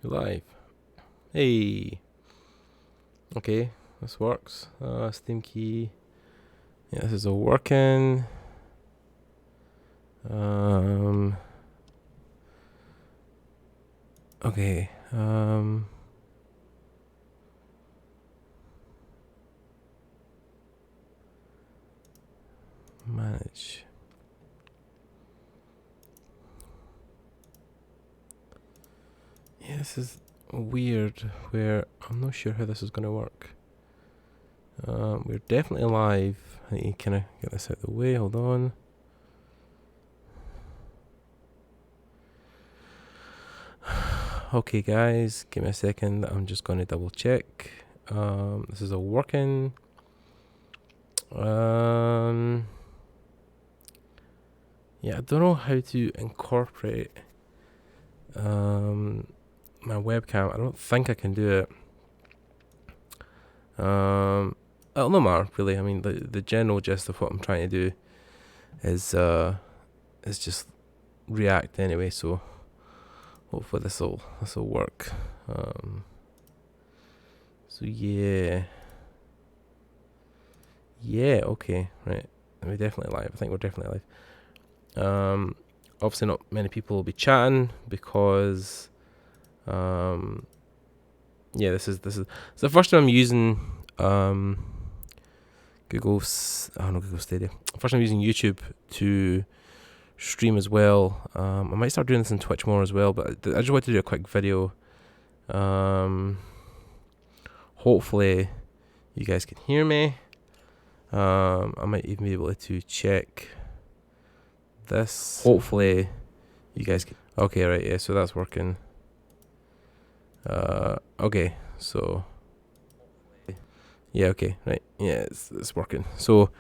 You're live. Hey. Okay, this works. Steam key. Yeah, this is all working. Okay. Manage. Yeah, this is weird. Where I'm not sure how this is gonna work. We're definitely live. I need to kind of get this out of the way. Hold on. Okay, guys, give me a second. I'm just going to double check. This is all working. Yeah, I don't know how to incorporate my webcam. I don't think I can do it. It'll no matter really. I mean, the general gist of what I'm trying to do is just React anyway. So hopefully this'll work. So yeah, okay, right. We're definitely live. I think we're definitely live. Obviously not many people will be chatting because yeah, this is it's the first time I'm using Google Stadia. First time I'm using YouTube to stream as well. I might start doing this on Twitch more as well, but I just wanted to do a quick video. Hopefully you guys can hear me. I might even be able to check this. Hopefully you guys can. Okay, right, yeah, so that's working. Okay, so yeah, okay, right, yeah, it's working. So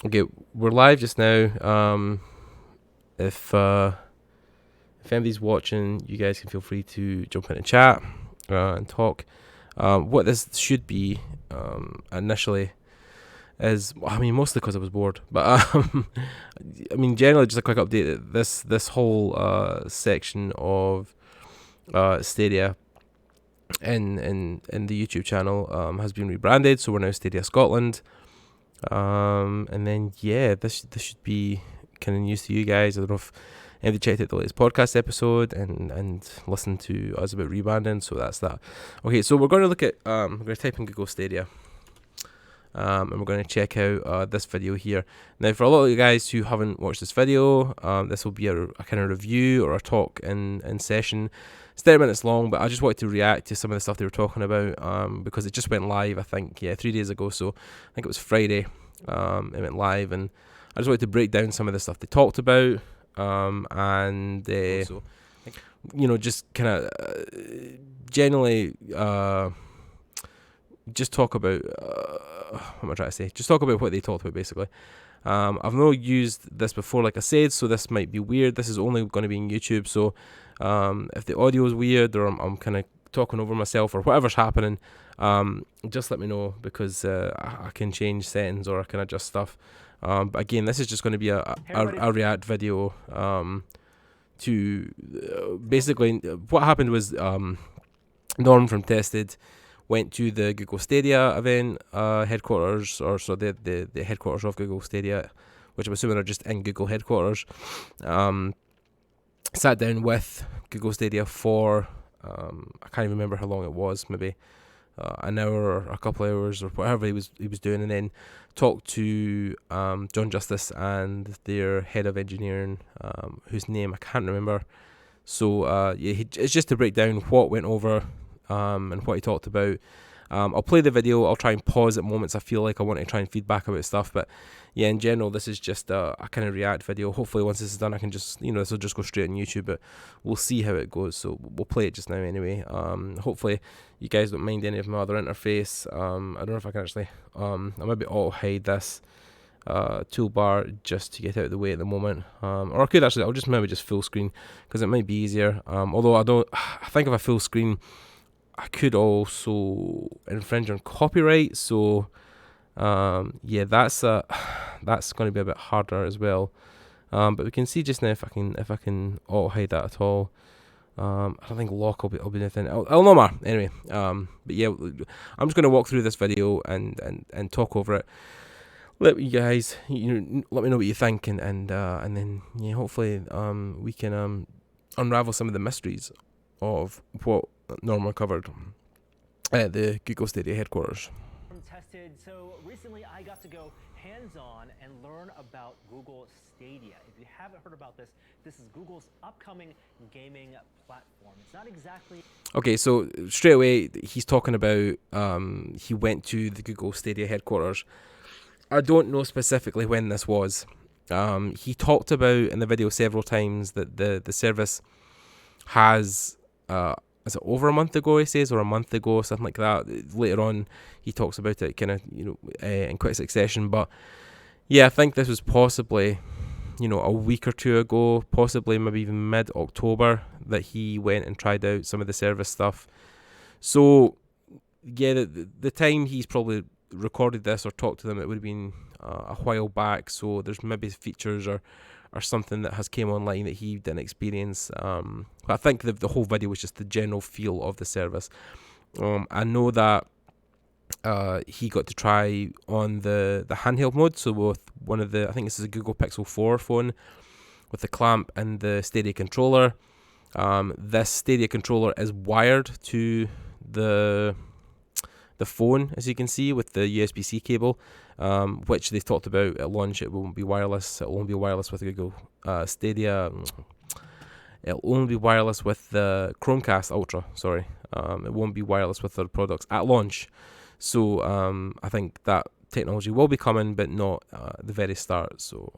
okay, we're live just now. If anybody's watching, you guys can feel free to jump in and chat and talk. What this should be initially is, I mean, mostly because I was bored, but I mean, generally just a quick update. This whole section of Stadia in the YouTube channel has been rebranded, so we're now Stadia Scotland. And then yeah, this should be kind of news to you guys. I don't know if anybody checked out the latest podcast episode and listened to us about rebranding, so that's that. Okay, so we're going to look at we're going to type in Google Stadia. And we're going to check out this video here. Now, for a lot of you guys who haven't watched this video, this will be a kind of review or a talk in session. It's 30 minutes long, but I just wanted to react to some of the stuff they were talking about because it just went live, I think, 3 days ago. So I think it was Friday. It went live, and I just wanted to break down some of the stuff they talked about and you know, just kind of generally just talk about what am I trying to say? Just talk about what they talked about, basically. I've not used this before, like I said, so this might be weird. This is only going to be on YouTube, so if the audio is weird or I'm kind of talking over myself or whatever's happening, just let me know, because I can change settings or I can adjust stuff. But again, this is just going to be a React video to basically what happened was Norm from Tested went to the Google Stadia event headquarters, or so the headquarters of Google Stadia, which I'm assuming are just in Google headquarters. Sat down with Google Stadia for I can't even remember how long it was, maybe an hour or a couple of hours or whatever he was doing, and then talked to John Justice and their head of engineering, whose name I can't remember. So yeah, it's just to break down what went over and what he talked about. I'll play the video. I'll try and pause at moments I feel like I want to try and feedback about stuff. But yeah, in general, this is just a kind of React video. Hopefully, once this is done, I can just, this will just go straight on YouTube. But we'll see how it goes. So we'll play it just now anyway. Hopefully, you guys don't mind any of my other interface. I don't know if I can actually. I maybe auto hide this toolbar just to get out of the way at the moment. Or I could actually. I'll just maybe just full screen, because it might be easier. Although I think if I full screen, I could also infringe on copyright, so yeah, that's going to be a bit harder as well. But we can see just now if I can auto hide that at all. I don't think lock will be anything. I'll know more anyway. But yeah, I'm just gonna walk through this video and talk over it. Let you guys, let me know what you think, and then yeah, hopefully we can unravel some of the mysteries of what Norman covered at the Google Stadia headquarters. Tested. So recently I got to go hands-on and learn about Google Stadia. If you haven't heard about this, this is Google's upcoming gaming platform. It's not exactly... Okay, so straight away he's talking about he went to the Google Stadia headquarters. I don't know specifically when this was. He talked about in the video several times that the service has is it over a month ago, he says, or a month ago, something like that. Later on he talks about it kind of in quick succession, but yeah, I think this was possibly a week or two ago, possibly maybe even mid-October, that he went and tried out some of the service stuff. So yeah, the time he's probably recorded this or talked to them, it would have been a while back, so there's maybe features or something that has came online that he didn't experience. But I think the whole video was just the general feel of the service. I know that he got to try on the handheld mode, so with one of the, I think this is a Google Pixel 4 phone with the clamp and the Stadia controller. This Stadia controller is wired to the phone, as you can see, with the USB-C cable, which they've talked about at launch. It won't be wireless. It won't be wireless with Google Stadia. It'll only be wireless with the Chromecast Ultra. Sorry, it won't be wireless with other products at launch. So I think that technology will be coming, but not at the very start. So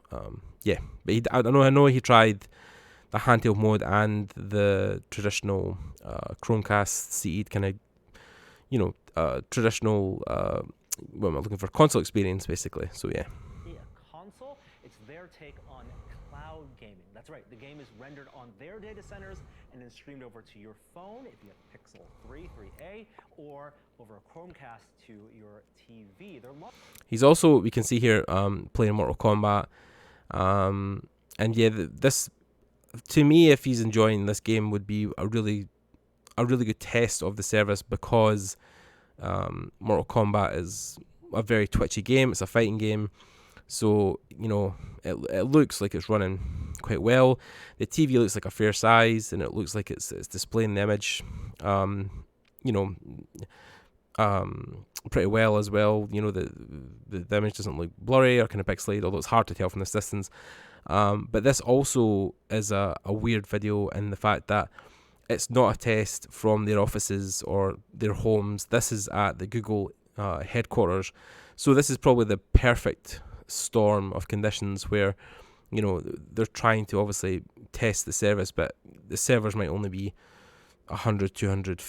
yeah, but I know he tried the handheld mode and the traditional Chromecast seated kind of traditional what am I looking for, console experience basically. So yeah. Console, it's their take on cloud gaming. That's right, the game is rendered on their data centers and then streamed over to your phone if you have Pixel 3, 3A, or over a Chromecast to your TV. He's also, we can see here, playing Mortal Kombat, and yeah, this, to me, if he's enjoying this game, would be a really good test of the service, because Mortal Kombat is a very twitchy game. It's a fighting game, so it looks like it's running quite well. The TV looks like a fair size, and it looks like it's displaying the image pretty well as well. The image doesn't look blurry or kind of pixelated, although it's hard to tell from this distance. But this also is a weird video in the fact that it's not a test from their offices or their homes. This is at the Google headquarters. So this is probably the perfect storm of conditions where, they're trying to obviously test the service, but the servers might only be 100, 200,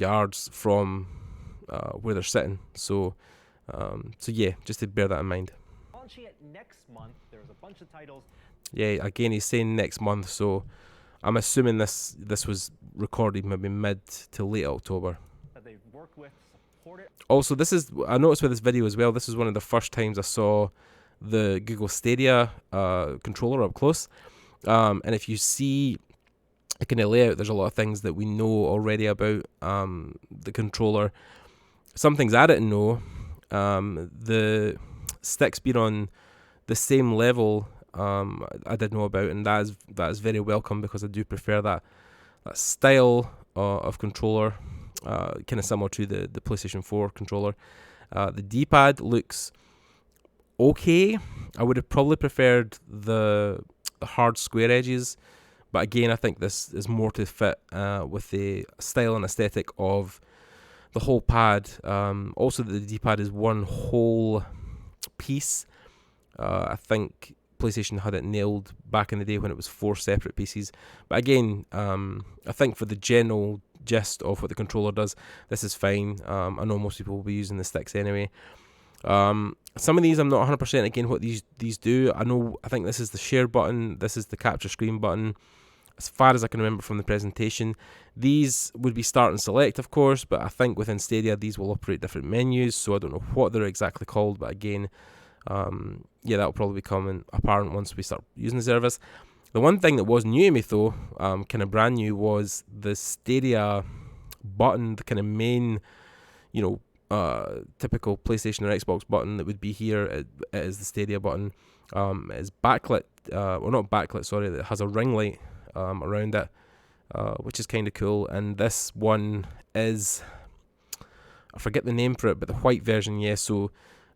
yards from where they're sitting. So yeah, just to bear that in mind. Launching it next month. There's a bunch of titles. Yeah, again, he's saying next month, so I'm assuming this was recorded maybe mid to late October. That they've worked with, support it. Also, I noticed with this video as well, this is one of the first times I saw the Google Stadia controller up close. And if you see the kind of layout, there's a lot of things that we know already about the controller. Some things I didn't know. The sticks being on the same level, I did know about, and that is very welcome, because I do prefer that style of controller, kind of similar to the PlayStation 4 controller. The D-pad looks okay. I would have probably preferred the hard square edges, but again, I think this is more to fit with the style and aesthetic of the whole pad. Also, the D-pad is one whole piece. I think PlayStation had it nailed back in the day when it was 4 separate pieces. But again, I think for the general gist of what the controller does, this is fine. I know most people will be using the sticks anyway. Some of these I'm not 100% again what these do. I think this is the share button, this is the capture screen button, as far as I can remember from the presentation. These would be start and select, of course, but I think within Stadia these will operate different menus, so I don't know what they're exactly called, but again, yeah, that'll probably become apparent once we start using the service. The one thing that was new to me though, kind of brand new, was the Stadia button, the kind of main, you know, typical PlayStation or Xbox button that would be here. It is the Stadia button. It's backlit, or not backlit, sorry, that has a ring light around it, which is kind of cool. And this one is, I forget the name for it, but the white version, yeah. So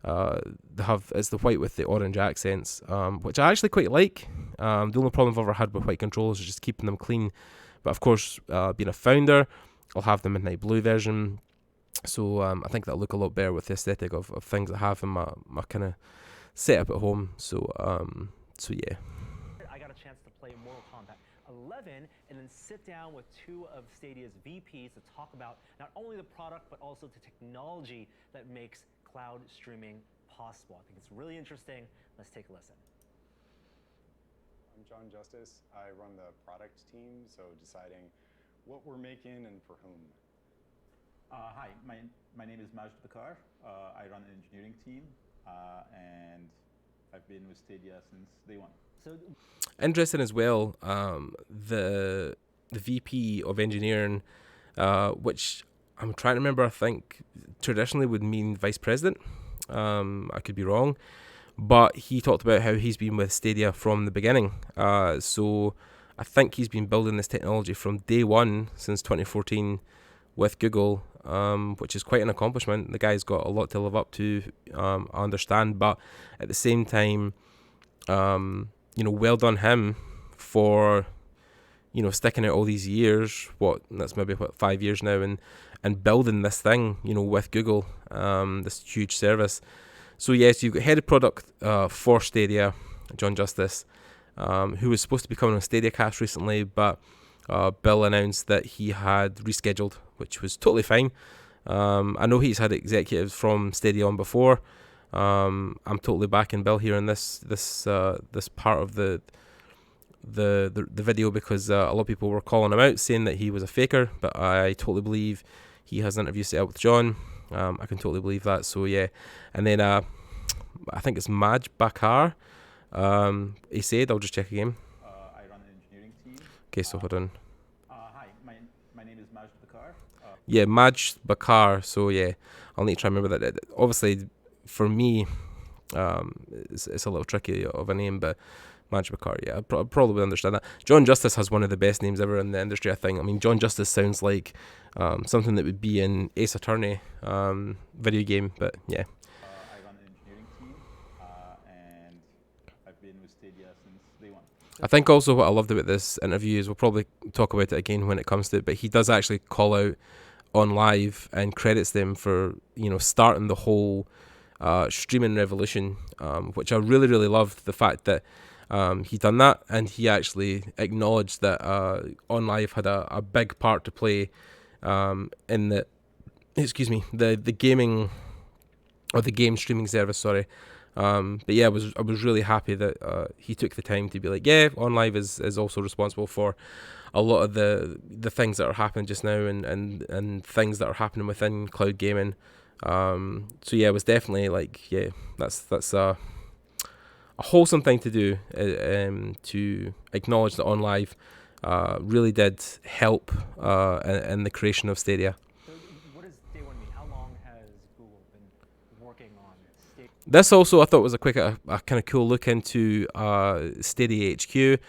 it's the white with the orange accents, which I actually quite like. The only problem I've ever had with white controllers is just keeping them clean. But of course, being a founder, I'll have the midnight blue version. So I think that'll look a lot better with the aesthetic of things I have in my kind of setup at home. So yeah. I got a chance to play Mortal Kombat 11 and then sit down with two of Stadia's VPs to talk about not only the product but also the technology that makes cloud streaming possible. I think it's really interesting. Let's take a listen. I'm John Justice. I run the product team, so deciding what we're making and for whom. Hi, my name is Majd Bakar. I run an engineering team, and I've been with Stadia since day one. So Interesting as well. The VP of engineering, which I'm trying to remember, I think traditionally would mean vice president. I could be wrong, but he talked about how he's been with Stadia from the beginning. So I think he's been building this technology from day one since 2014 with Google, which is quite an accomplishment. The guy's got a lot to live up to, I understand, but at the same time, well done him for, sticking out all these years. That's maybe 5 years now, and building this thing, with Google, this huge service. So yes, you've got head of product for Stadia, John Justice, who was supposed to be coming on Stadia Cast recently, but Bill announced that he had rescheduled, which was totally fine. I know he's had executives from Stadia on before. I'm totally backing Bill here in this part of the video, because a lot of people were calling him out, saying that he was a faker, but I totally believe he has an interview set up with John. I can totally believe that. So yeah, and then I think it's Majd Bakar. He said, I'll just check again. I run an engineering team. Okay, so hold on. Hi, my name is Majd Bakar. Yeah, Majd Bakar. So yeah, I'll need to try and remember that. Obviously, for me, it's a little tricky of a name, but Majd Bakar, yeah, I probably understand that. John Justice has one of the best names ever in the industry, I think. I mean, John Justice sounds like something that would be in Ace Attorney video game, but yeah. I run an engineering team, and I've been with Stadia since day one. I think also what I loved about this interview is, we'll probably talk about it again when it comes to it, but he does actually call out on live and credits them for, starting the whole streaming revolution, which I really, really loved the fact that he done that, and he actually acknowledged that On Live had a big part to play in the gaming, or the game streaming service, sorry. But yeah, I was really happy that he took the time to be like, yeah, On Live is also responsible for a lot of the things that are happening just now, and things that are happening within cloud gaming. So yeah, it was definitely like, yeah, that's a wholesome thing to do, to acknowledge that On Live really did help in the creation of Stadia. So what does day one mean? How long has Google been working on Stadia? This also, I thought, was a kind of cool look into Stadia HQ.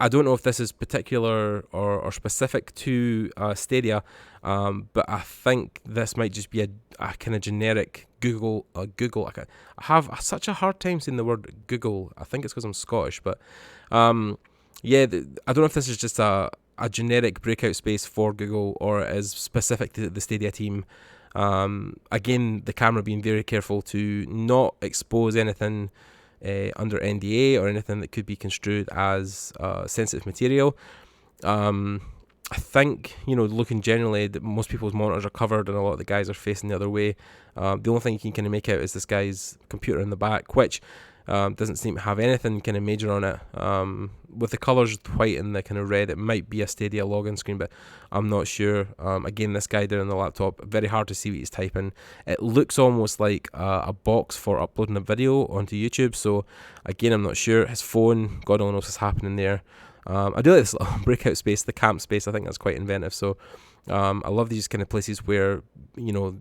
I don't know if this is particular or specific to Stadia, but I think this might just be a kind of generic Google. I have such a hard time saying the word Google. I think it's because I'm Scottish, but yeah, I don't know if this is just a generic breakout space for Google, or is specific to the Stadia team. Again, the camera being very careful to not expose anything under NDA or anything that could be construed as sensitive material. I think, looking generally, that most people's monitors are covered and a lot of the guys are facing the other way. The only thing you can kind of make out is this guy's computer in the back, which Doesn't seem to have anything kind of major on it. With the colours white and the kind of red, it might be a Stadia login screen, but I'm not sure. Again, this guy down on the laptop, very hard to see what he's typing. It looks almost like a box for uploading a video onto YouTube, so again, I'm not sure. His phone, God only knows what's happening there. I do like this little breakout space, the camp space. I think that's quite inventive. So I love these kind of places where, you know,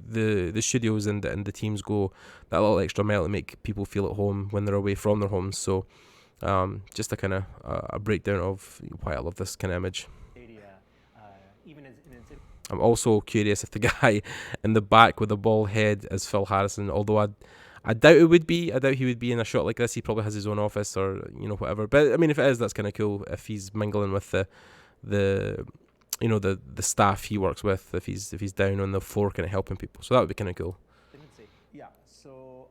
the studios and the teams go that little extra mile to make people feel at home when they're away from their homes. So just a kind of a breakdown of why I love this kind of image. Even as in its I'm also curious if the guy in the back with the bald head is Phil Harrison, although I doubt it would be. I doubt he would be in a shot like this. He probably has his own office or, you know, whatever. But I mean, if it is, that's kind of cool. If he's mingling with the you know, the staff he works with, if he's down on the floor kind of helping people, so that would be kind of cool. Yeah, so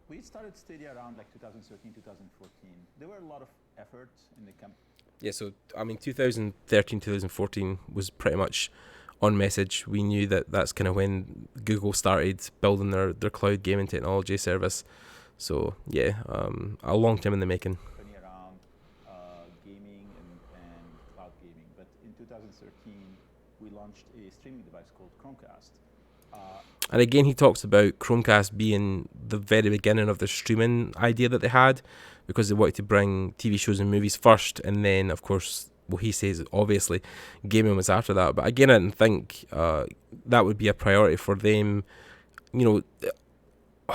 we started Stadia around like 2013, 2014. There were a lot of effort in the camp. Yeah, so I mean, 2013, 2014 was pretty much on message. We knew that that's kind of when Google started building their cloud gaming technology service. So yeah, a long time in the making. Around gaming and cloud gaming, but in 2013 we launched a streaming device called Chromecast. And again, he talks about Chromecast being the very beginning of the streaming idea that they had, because they wanted to bring TV shows and movies first, and then, of course, well, he says, obviously, gaming was after that. But again, I didn't think that would be a priority for them. You know,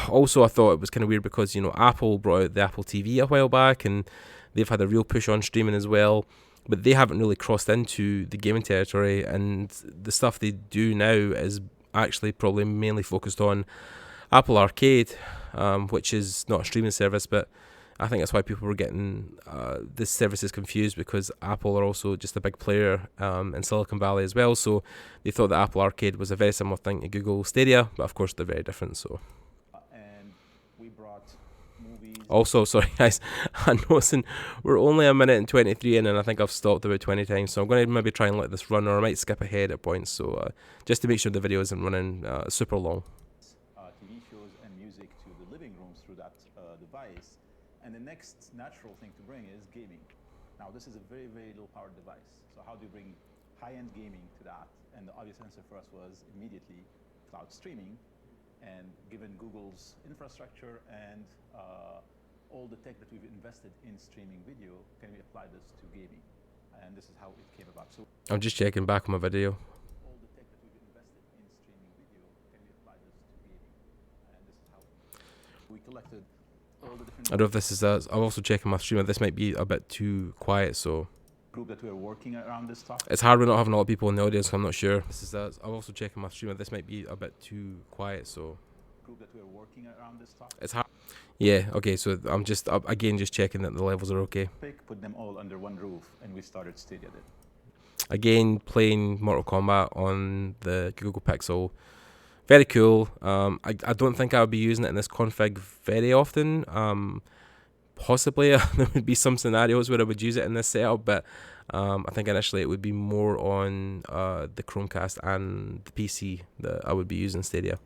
also, I thought it was kind of weird because, you know, Apple brought out the Apple TV a while back, and they've had a real push on streaming as well. But they haven't really crossed into the gaming territory, and the stuff they do now is actually probably mainly focused on Apple Arcade, which is not a streaming service, but I think that's why people were getting this services confused, because Apple are also just a big player in Silicon Valley as well, so they thought that Apple Arcade was a very similar thing to Google Stadia, but of course they're very different. So and we brought movies. Also, sorry guys, I'm noticing we're only a minute and 23 in, and I think I've stopped about 20 times, so I'm going to maybe try and let this run, or I might skip ahead at points, so just to make sure the video isn't running super long. TV shows and music to the living rooms through that device. And the next natural thing to bring is gaming. Now, this is a very, very low-powered device. So how do you bring high-end gaming to that? And the obvious answer for us was immediately cloud streaming. And given Google's infrastructure and all the tech that we've invested in streaming video, can we apply this to gaming? And this is how it came about. So I'm just checking back on my video. all the tech that we've invested in streaming video, can we apply this to gaming? And this is how we collected all the different. I don't know if this is I'm also checking my streamer. This might be a bit too quiet, so Group that we are working around this topic. it's hard. We're not having a lot of people in the audience, so I'm not sure. This is I'm also checking my streamer. This might be a bit too quiet, so Group that we are working around this topic. it's hard. Yeah, okay, so I'm just again just checking that the levels are okay. Put them all under one roof, and we started Stadia then. Again, playing Mortal Kombat on the Google Pixel. Very cool. I don't think I would be using it in this config very often. Possibly there would be some scenarios where I would use it in this setup, but I think initially it would be more on the Chromecast and the PC that I would be using Stadia.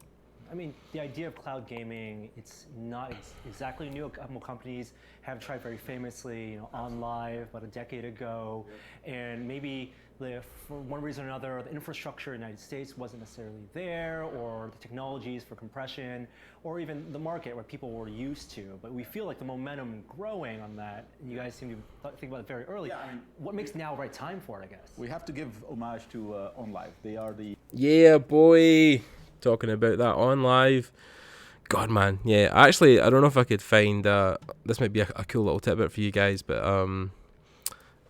I mean, the idea of cloud gaming, it's not exactly new. A couple companies have tried very famously, on live about a decade ago, and maybe for one reason or another, the infrastructure in the United States wasn't necessarily there, or the technologies for compression, or even the market where people were used to. But we feel like the momentum growing on that, and you guys seem to think about it very early. Yeah, I mean, what makes now the right time for it, I guess? We have to give homage to OnLive. They are the Yeah, boy. Talking about that on live. God, man. Yeah, actually, I don't know if I could find this might be a cool little tidbit for you guys, but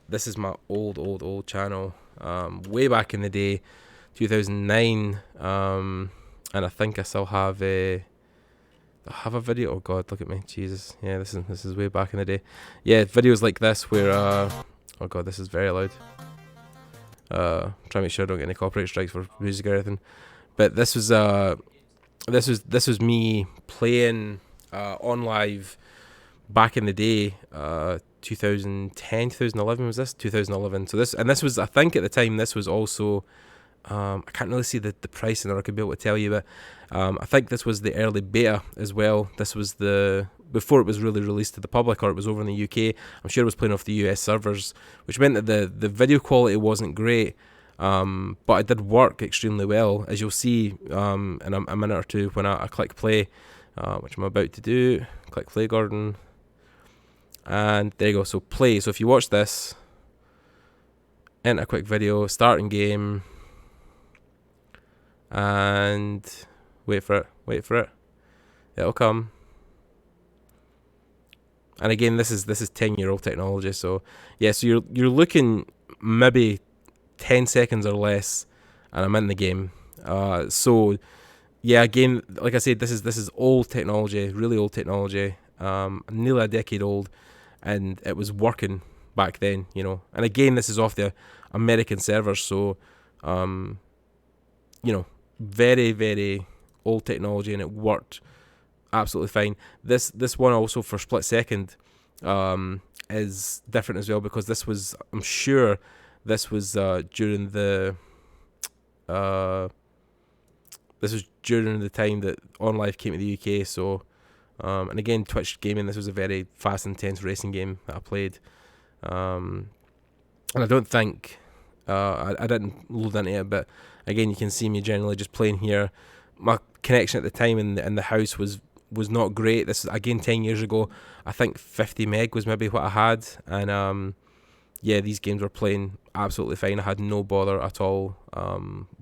this is my old channel, way back in the day, 2009, and I think I still have a video. Oh God, look at me, Jesus. Yeah, this is way back in the day. Yeah, videos like this where oh God, this is very loud. Try to make sure I don't get any copyright strikes for music or anything. But this was me playing on live back in the day, 2010, 2011 was this? 2011. So this was, I think at the time, this was also I can't really see the pricing, or I could be able to tell you, but I think this was the early beta as well. This was before it was really released to the public, or it was over in the UK. I'm sure it was playing off the US servers, which meant that the video quality wasn't great, but it did work extremely well, as you'll see in a minute or two when I click play, which I'm about to do. Click play, Gordon, and there you go. So play. So if you watch this, enter a quick video, starting game, and wait for it. It'll come. And again, this is 10-year-old technology. So yeah, so you're looking maybe 10 seconds or less, and I'm in the game. So yeah, again, like I said, this is old technology, really old technology, nearly a decade old, and it was working back then, you know. And again, this is off the American servers, so you know, very, very old technology, and it worked absolutely fine. This one also for split second is different as well, because I'm sure this was during the time that OnLive came to the UK. So and again, Twitch gaming, this was a very fast, intense racing game that I played, and I don't think I didn't load into it, but again, you can see me generally just playing here. My connection at the time in the house was not great. This is again 10 years ago. I think 50 meg was maybe what I had, and yeah, these games were playing absolutely fine. I had no bother at all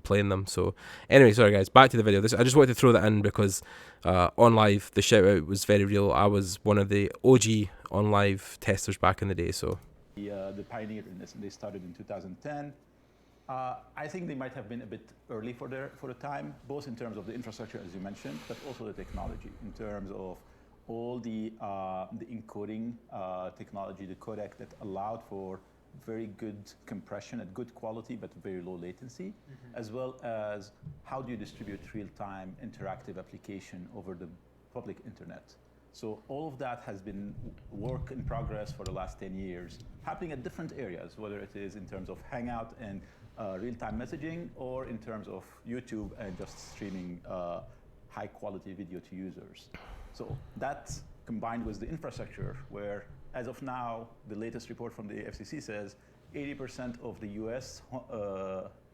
playing them. So anyway, sorry guys, back to the video. I just wanted to throw that in because OnLive, the shout out was very real. I was one of the OG OnLive testers back in the day. So the pioneer in this, and they started in 2010. I think they might have been a bit early for the time, both in terms of the infrastructure, as you mentioned, but also the technology, in terms of all the encoding technology, the codec that allowed for very good compression at good quality but very low latency, as well as how do you distribute real-time interactive application over the public internet. So all of that has been work in progress for the last 10 years, happening at different areas, whether it is in terms of Hangout and real-time messaging, or in terms of YouTube and just streaming high-quality video to users. So that combined with the infrastructure, where as of now, the latest report from the FCC says 80% of the US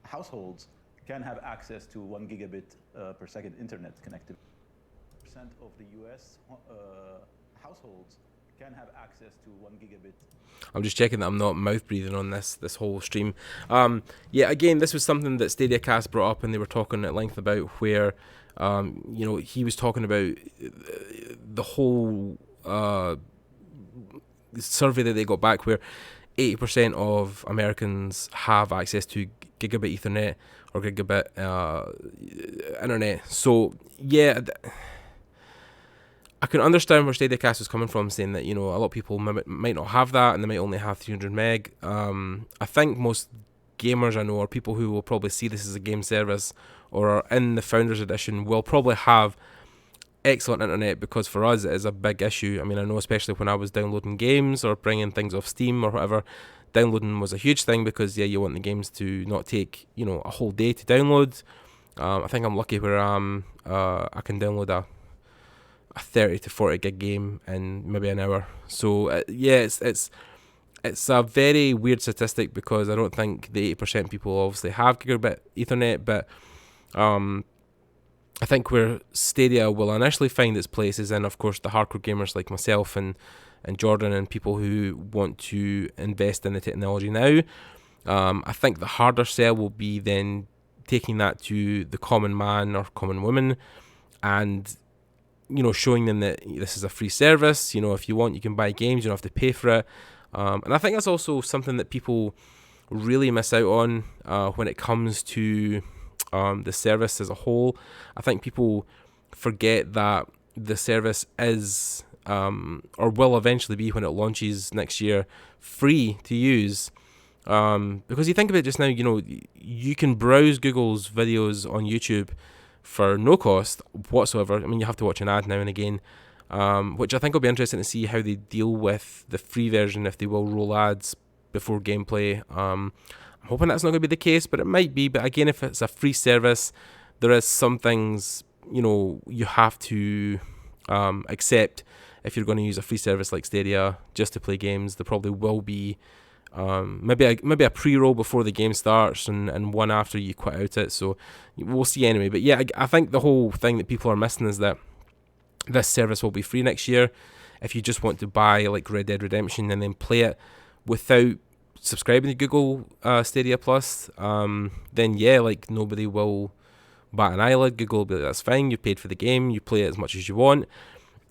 households can have access to 1 gigabit per second internet connectivity. Of the US households can have access to 1 gigabit. I'm just checking that I'm not mouth breathing on this whole stream. Yeah, again, this was something that Stadia Cast brought up, and they were talking at length about, where you know, he was talking about the whole survey that they got back, where 80% of Americans have access to gigabit Ethernet or gigabit internet. So yeah, I can understand where StadiaCast was coming from, saying that, you know, a lot of people might not have that, and they might only have 300 meg. I think most gamers I know, or people who will probably see this as a game service or are in the Founders Edition, will probably have excellent internet, because for us it is a big issue. I mean, I know especially when I was downloading games or bringing things off Steam or whatever, downloading was a huge thing, because yeah, you want the games to not take, you know, a whole day to download. I think I'm lucky where I can download a 30 to 40 gig game in maybe an hour. So yeah, it's a very weird statistic, because I don't think the 80% people obviously have gigabit Ethernet, but I think where Stadia will initially find its place is in, of course, the hardcore gamers like myself and Jordan, and people who want to invest in the technology now. I think the harder sell will be then taking that to the common man or common woman, and, you know, showing them that this is a free service. You know, if you want, you can buy games, you don't have to pay for it. And I think that's also something that people really miss out on when it comes to the service as a whole. I think people forget that the service is, or will eventually be when it launches next year, free to use. Because you think about it just now, you know, you can browse Google's videos on YouTube for no cost whatsoever. I mean, you have to watch an ad now and again, which I think will be interesting to see how they deal with the free version, if they will roll ads before gameplay. I'm hoping that's not going to be the case, but it might be. But again, if it's a free service, there is some things, you know, you have to accept if you're going to use a free service like Stadia just to play games. There probably will be maybe a pre-roll before the game starts and one after you quit out it. So we'll see anyway. But yeah, I think the whole thing that people are missing is that this service will be free next year. If you just want to buy like Red Dead Redemption and then play it without subscribing to Google Stadia Plus, then yeah, like nobody will bat an eyelid. Google will be like, that's fine, you paid for the game, you play it as much as you want.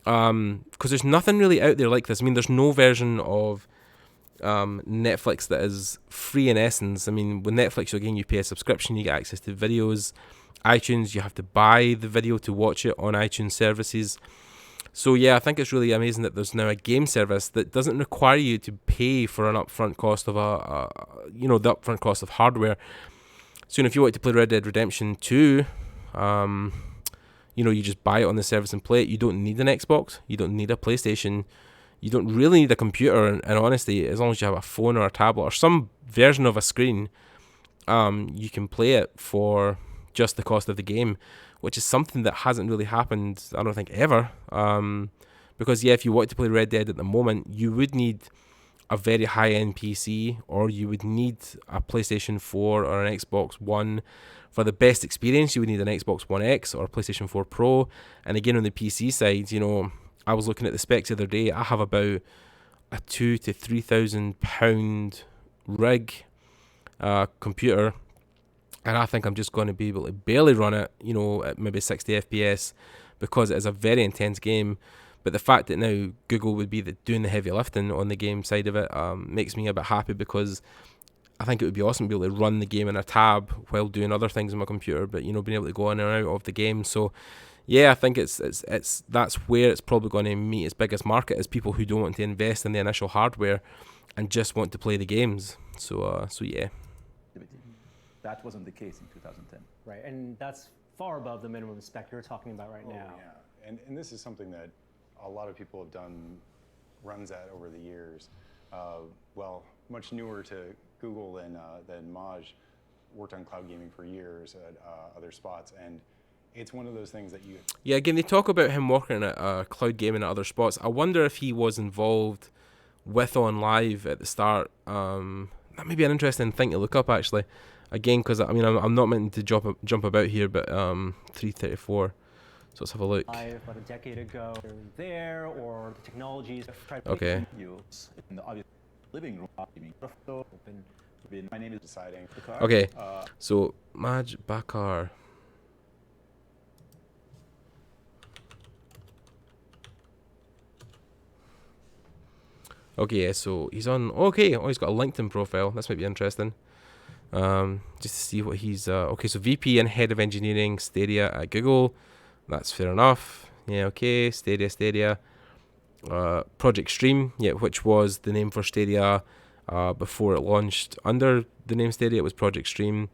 Because there's nothing really out there like this. I mean, there's no version of Netflix that is free in essence. I mean, with Netflix, again, you pay a subscription, you get access to videos. iTunes, you have to buy the video to watch it on iTunes services. So yeah, I think it's really amazing that there's now a game service that doesn't require you to pay for an upfront cost of the upfront cost of hardware. So if you want to play Red Dead Redemption 2, you just buy it on the service and play it. You don't need an Xbox, you don't need a PlayStation, you don't really need a computer, and honestly, as long as you have a phone or a tablet or some version of a screen, you can play it for just the cost of the game, which is something that hasn't really happened, I don't think, ever. Because yeah, if you want to play Red Dead at the moment, you would need a very high-end PC, or you would need a PlayStation 4 or an Xbox One. For the best experience, you would need an Xbox One X or a PlayStation 4 Pro. And again, on the PC side, I was looking at the specs the other day. I have about a £2,000 to £3,000 rig computer, and I think I'm just going to be able to barely run it, at maybe 60 FPS, because it is a very intense game. But the fact that now Google would be doing the heavy lifting on the game side of it makes me a bit happy, because I think it would be awesome to be able to run the game in a tab while doing other things on my computer, but being able to go in and out of the game. So yeah, I think it's that's where it's probably going to meet its biggest market, is people who don't want to invest in the initial hardware and just want to play the games. So yeah. That wasn't the case in 2010. Right, and that's far above the minimum spec you're talking about right now. Yeah, and this is something that a lot of people have done runs at over the years. Much newer to Google than Maj, worked on cloud gaming for years at other spots, and it's one of those things that you... Yeah, again, they talk about him working at cloud gaming at other spots. I wonder if he was involved with On Live at the start. That may be an interesting thing to look up, actually. Again, because I'm not meant to jump about here, but 334. So let's have a look. About a decade ago, there, or the technologies. Okay. In the obvious living room, my name is deciding. Okay. So Maj Bakar. Okay, so he's on. Okay, he's got a LinkedIn profile. This might be interesting. Just to see what he's. Okay, so VP and Head of Engineering, Stadia at Google. That's fair enough. Yeah, okay. Stadia. Project Stream, yeah, which was the name for Stadia before it launched under the name Stadia. It was Project Stream.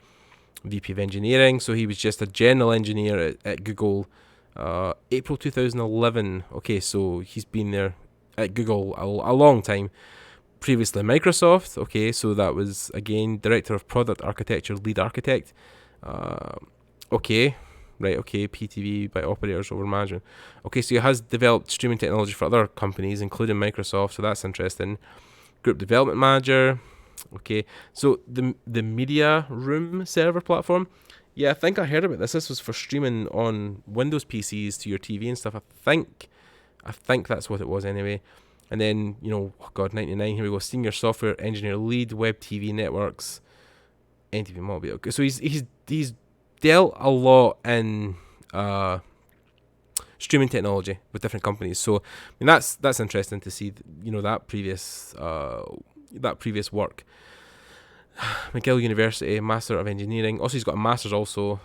VP of Engineering. So he was just a general engineer at Google. April 2011. Okay, so he's been there at Google a long time. Previously Microsoft. Okay, so that was again Director of Product Architecture, Lead Architect. Okay, right, okay, PTV by operators over management. Okay, so he has developed streaming technology for other companies, including Microsoft, so that's interesting. Group Development Manager. Okay, so the Media Room server platform. Yeah, I think I heard about this. This was for streaming on Windows PCs to your TV and stuff. I think that's what it was anyway. And then, 99, here we go. Senior Software Engineer Lead, Web TV Networks, NTV Mobile. Okay, so he's dealt a lot in streaming technology with different companies. So that's interesting to see. That previous work. McGill University, Master of Engineering. Also, he's got a master's also.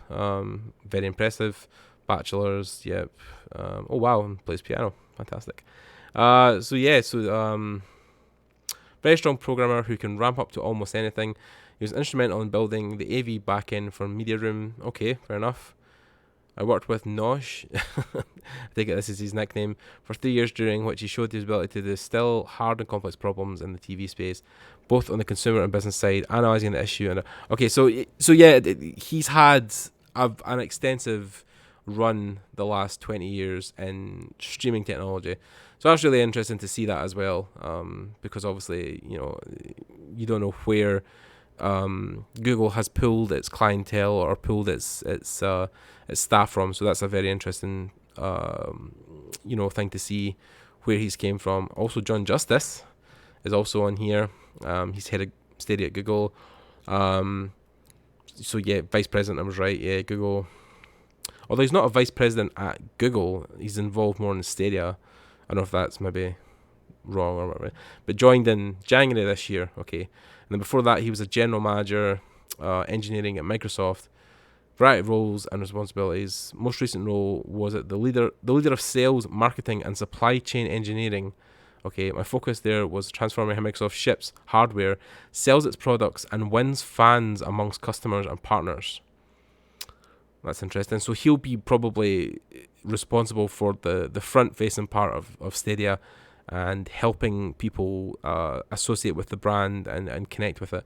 Very impressive. Bachelor's, yep. Oh wow, plays piano. Fantastic. Very strong programmer who can ramp up to almost anything. He was instrumental in building the AV backend for Media Room. Okay, fair enough. I worked with Nosh, I think this is his nickname, for 3 years, during which he showed his ability to distill hard and complex problems in the TV space, both on the consumer and business side, analysing the issue. And okay, so yeah, he's had an extensive run the last 20 years in streaming technology. So that's really interesting to see that as well, because obviously, you don't know where Google has pulled its clientele or pulled its staff from. So that's a very interesting thing to see where he's came from. Also, John Justice is also on here. He's head of Stadia at Google. So yeah, vice president. I was right. Yeah, Google. Although he's not a vice president at Google, he's involved more in Stadia. I don't know if that's maybe wrong or whatever. But joined in January this year. Okay, and then before that, he was a general manager, engineering at Microsoft. Variety of roles and responsibilities. Most recent role was at the leader of sales, marketing, and supply chain engineering. Okay, my focus there was transforming how Microsoft ships hardware, sells its products, and wins fans amongst customers and partners. That's interesting. So he'll be probably responsible for the front-facing part of Stadia and helping people associate with the brand and connect with it.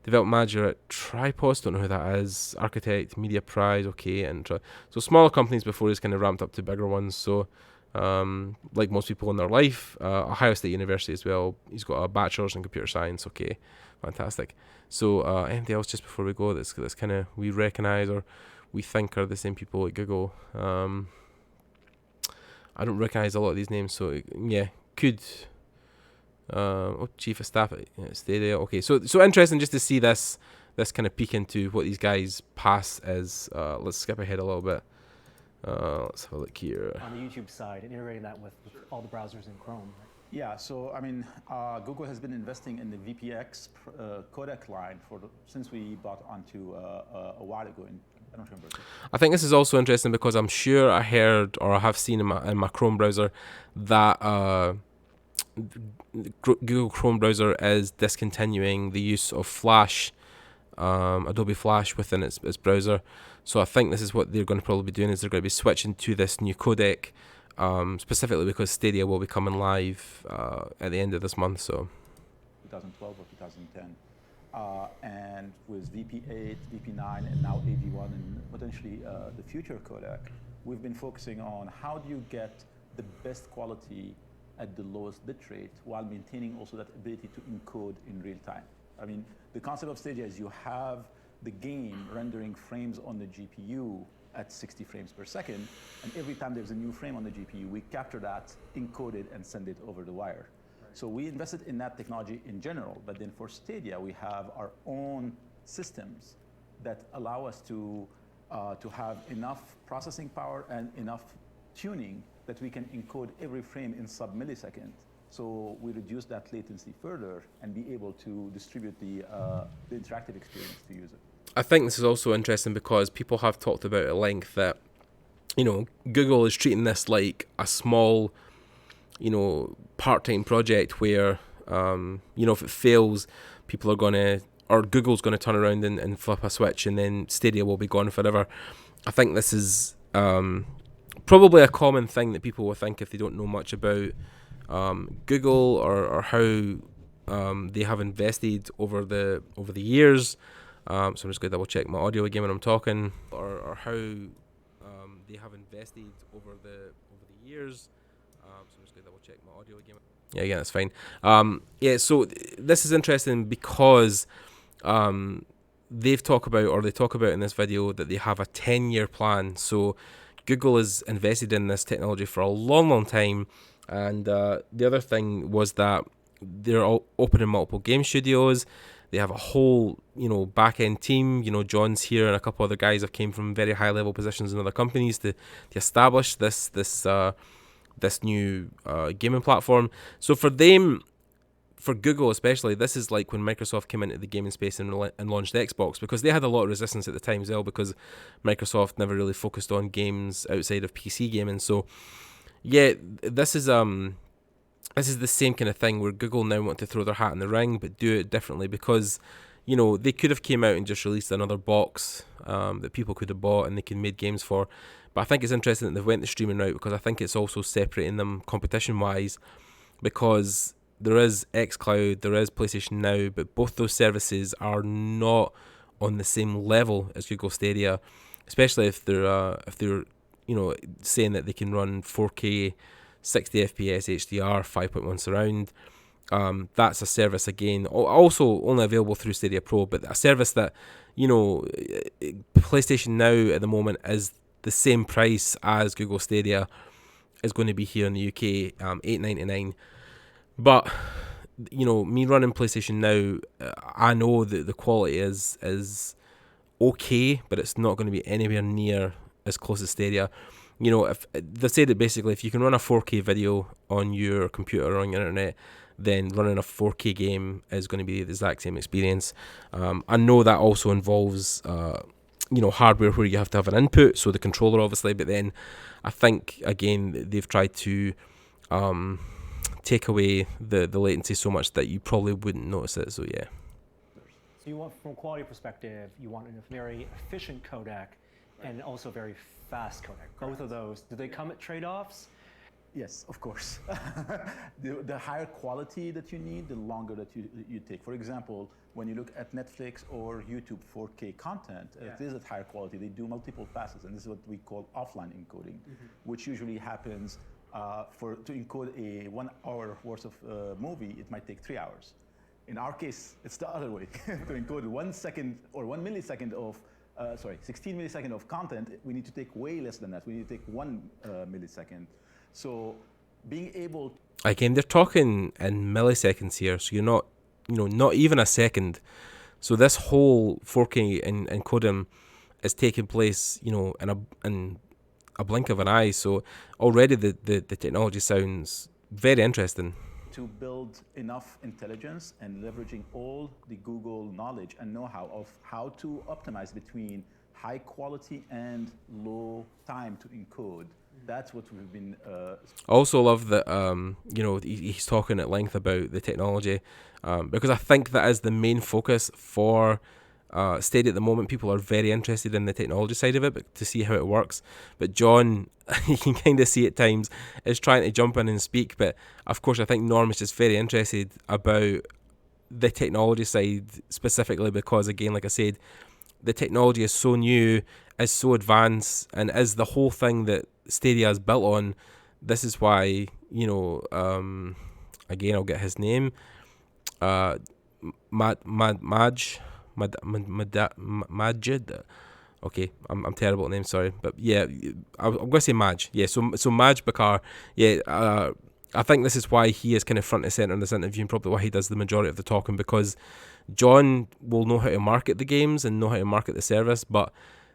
Development manager at Tripos, don't know who that is. Architect, Media Prize, okay. And so smaller companies before he's kind of ramped up to bigger ones. So like most people in their life, Ohio State University as well. He's got a bachelor's in computer science, okay. Fantastic. So anything else just before we go that's kind of we recognise or we think are the same people at Google? I don't recognise a lot of these names, so yeah, could... chief of staff at Stadia. Okay, so interesting just to see this kind of peek into what these guys pass as. Let's skip ahead a little bit. Let's have a look here. On the YouTube side, and integrating that with all the browsers in Chrome. Right? Yeah, so I mean, Google has been investing in the VPX codec line since we bought onto a while ago. I don't remember. I think this is also interesting because I'm sure I heard or I have seen in my Chrome browser that Google Chrome browser is discontinuing the use of Flash, Adobe Flash within its browser. So I think this is what they're going to probably be doing, is they're going to be switching to this new codec, specifically because Stadia will be coming live at the end of this month. So 2012 or 2010. And with VP8, VP9, and now AV1, and potentially the future codec, we've been focusing on how do you get the best quality at the lowest bit rate while maintaining also that ability to encode in real time. I mean, the concept of Stadia is you have the game rendering frames on the GPU at 60 frames per second, and every time there's a new frame on the GPU, we capture that, encode it, and send it over the wire. So we invested in that technology in general, but then for Stadia, we have our own systems that allow us to have enough processing power and enough tuning that we can encode every frame in sub-millisecond. So we reduce that latency further and be able to distribute the interactive experience to users. I think this is also interesting because people have talked about at length that, Google is treating this like a small, part-time project where, if it fails, people are going to, or Google's going to turn around and flip a switch and then Stadia will be gone forever. I think this is probably a common thing that people will think if they don't know much about Google or how they have invested over the years. So I'm just going to double check my audio again when I'm talking, or how they have invested over the years. So I'm just going to double check my audio again. Yeah, again, that's fine. So this is interesting because they talk about in this video that they have a 10-year plan. So Google has invested in this technology for a long, long time. And the other thing was that they're all opening multiple game studios. They have a whole, back-end team. John's here and a couple other guys have came from very high-level positions in other companies to establish this new gaming platform. So for Google especially, this is like when Microsoft came into the gaming space and launched Xbox, because they had a lot of resistance at the time as well, because Microsoft never really focused on games outside of PC gaming. So yeah, this is the same kind of thing where Google now want to throw their hat in the ring, but do it differently because, they could have came out and just released another box that people could have bought and they can made games for. But I think it's interesting that they've went the streaming route, because I think it's also separating them competition-wise, because there is xCloud, there is PlayStation Now, but both those services are not on the same level as Google Stadia, especially if they're saying that they can run 4K, 60 FPS HDR, 5.1 surround. That's a service, again, also only available through Stadia Pro, but a service that, PlayStation Now at the moment is the same price as Google Stadia is going to be here in the UK, $8.99. But me running PlayStation Now, I know that the quality is okay, but it's not going to be anywhere near as close as Stadia. If they say that basically if you can run a 4K video on your computer or on your internet, then running a 4K game is going to be the exact same experience. I know that also involves hardware where you have to have an input, so the controller obviously, but then I think again they've tried to take away the latency so much that you probably wouldn't notice it. So yeah. So you want, from a quality perspective, you want a very efficient codec and also very fast codec. Both of those, do they come at trade-offs? Yes, of course. The higher quality that you need, the longer that you take. For example, when you look at Netflix or YouTube 4K content, it is at higher quality. They do multiple passes, and this is what we call offline encoding, which usually happens to encode a 1 hour worth of movie, it might take 3 hours. In our case, it's the other way. To encode 1 second or 1 millisecond of 16 milliseconds of content, we need to take way less than that. We need to take 1 millisecond. So being able... Again, they're talking in milliseconds here, so you're not, not even a second. So this whole 4K encoding is taking place, in a blink of an eye. So already the technology sounds very interesting. To build enough intelligence and leveraging all the Google knowledge and know-how of how to optimize between high quality and low time to encode. That's what we've been... I also love that, he's talking at length about the technology, because I think that is the main focus for Stadia at the moment. People are very interested in the technology side of it, but to see how it works. But John, you can kind of see at times, is trying to jump in and speak. But of course, I think Norm is just very interested about the technology side specifically, because again, like I said, the technology is so new, is so advanced, and is the whole thing that Stadia is built on. This is why, again, I'll get his name, Majid. Okay, I'm terrible at names, sorry, but yeah, I'm going to say Maj. Yeah, so Maj Bakar. Yeah, I think this is why he is kind of front and center in this interview, and probably why he does the majority of the talking, because John will know how to market the games and know how to market the service, but